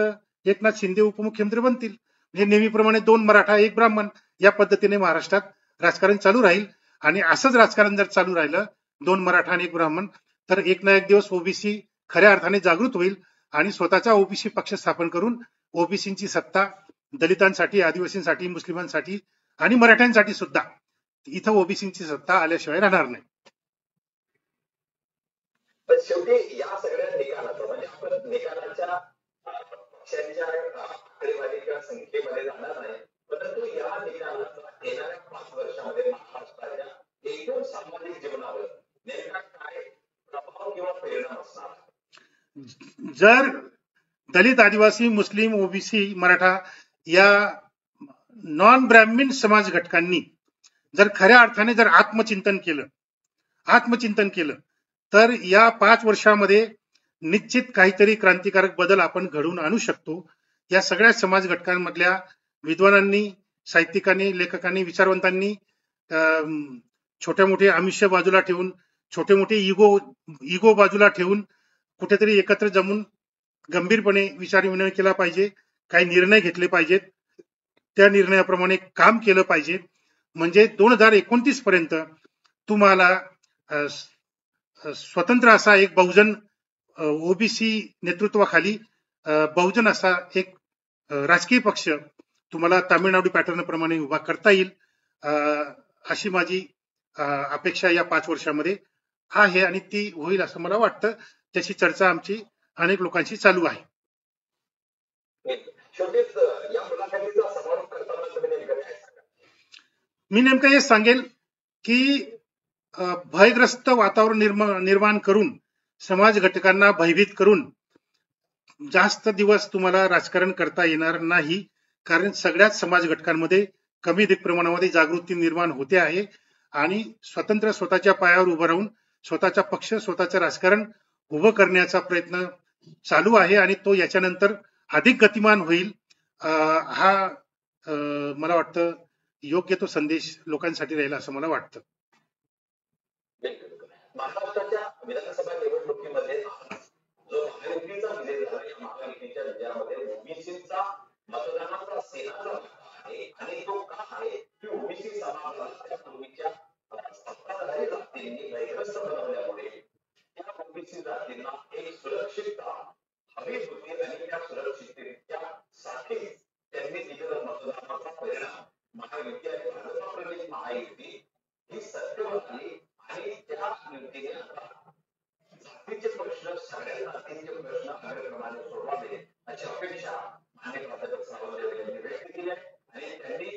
एकनाथ शिंदे उपमुख्यमंत्री बनतील. म्हणजे नेहमीप्रमाणे 2 मराठा 1 ब्राह्मण या पद्धतीने महाराष्ट्रात राजकारण चालू राहील. आणि असंच राजकारण जर चालू राहिलं 2 मराठा आणि 1 ब्राह्मण, तर एक ना एक दिवस ओबीसी खऱ्या अर्थाने जागृत होईल आणि स्वतःचा ओबीसी पक्ष स्थापन करून ओबीसीची सत्ता दलितांसाठी, आदिवासींसाठी, मुस्लिमांसाठी आणि मराठ्यांसाठी सुद्धा इथं ओबीसीची सत्ता आल्याशिवाय राहणार नाही. पण शेवटी या सगळ्या निकालाचं म्हणजे आपण निकालाच्या पक्षांच्या आकडेवारी किंवा संख्येमध्ये जाणार नाही, परंतु या निकालाचा येणाऱ्या 5 वर्षामध्ये महाराष्ट्राच्या एकूण सामाजिक जीवनावर नेमका काय प्रभाव किंवा परिणाम असणार? जर दलित, आदिवासी, मुस्लिम, ओबीसी, मराठा या नॉन ब्राह्मण समाज घटकांनी जर खऱ्या अर्थाने जर आत्मचिंतन केलं तर या 5 वर्षामध्ये निश्चित काहीतरी क्रांतिकारक बदल आपण घडवून आणू शकतो. या सगळ्या समाज घटकांमधल्या विद्वानांनी, साहित्यिकांनी, लेखकांनी, विचारवंतांनी छोटे मोठे आमिष बाजूला ठेवून, छोटे मोठे इगो बाजूला ठेवून कुठेतरी एकत्र जमून गंभीरपणे विचारविनिमय केला पाहिजे. काही निर्णय घेतले पाहिजेत, त्या निर्णयाप्रमाणे काम केलं पाहिजे. म्हणजे 2029 पर्यंत तुम्हाला स्वतंत्र असा एक बहुजन ओबीसी नेतृत्वाखाली बहुजन असा एक राजकीय पक्ष तुम्हाला तामिळनाडू पॅटर्न प्रमाणे उभा करता येईल, अशी माझी अपेक्षा या 5 वर्षामध्ये आहे आणि ती होईल असं मला वाटतं. त्याची चर्चा आमची अनेक लोकांशी चालू आहे. मी नेमकं हे सांगेल की भयग्रस्त वातावरण निर्माण करून समाज घटकांना भयभीत करून जास्त दिवस तुम्हाला राजकारण करता येणार नाही, कारण सगळ्याच समाज घटकांमध्ये कमी अधिक प्रमाणामध्ये जागृती निर्माण होते आहे आणि स्वतंत्र स्वतःच्या पायावर उभं राहून स्वतःचा पक्ष, स्वतःचं राजकारण उभं करण्याचा प्रयत्न चालू आहे आणि तो याच्यानंतर अधिक गतिमान होईल. हा मला वाटतं योग्य तो संदेश लोकांसाठी राहील असं मला वाटतं. महाराष्ट्राच्या विधानसभा निवडणुकीमध्ये जो महायुतीचा विजय झाला, या महायुतीच्या विजयामध्ये ओबीसीचा मतदानाचा सेनाचा आहे आणि तो का आहे की ओबीसी समाजाला त्या पूर्वीच्या सत्ताधारी जातींनी भयग्रस्त बनवल्यामुळे त्या ओबीसी जातींना एक सुरक्षितता हवी होती आणि त्या सुरक्षिततेच्या साठी त्यांनी दिलेला मतदानाचा परिणाम महायुती आणि भाजपा प्रणित महायुती ही सत्तेवर आणि त्या युतीने जातीचे प्रश्न, सगळ्या जातींचे प्रश्न अग्रक्रमाने सोडवावे अशी अपेक्षा माननीय प्राध्यापक सावंत यांनी व्यक्त केली आहे आणि त्यांनी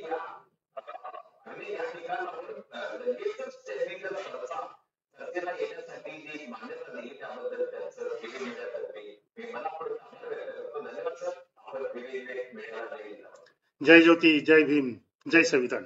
या ठिकाणावर लगेचच त्यांनी चर्चेला येण्यासाठी जी मान्यता दिली त्याबद्दल त्यांचं मीडियातर्फे मी मनापासून आभार व्यक्त करतो. धन्यवाद सर. आपण वेगवेगळे मीडियाला दिला. जय ज्योती, जय भीम, जय संविधान.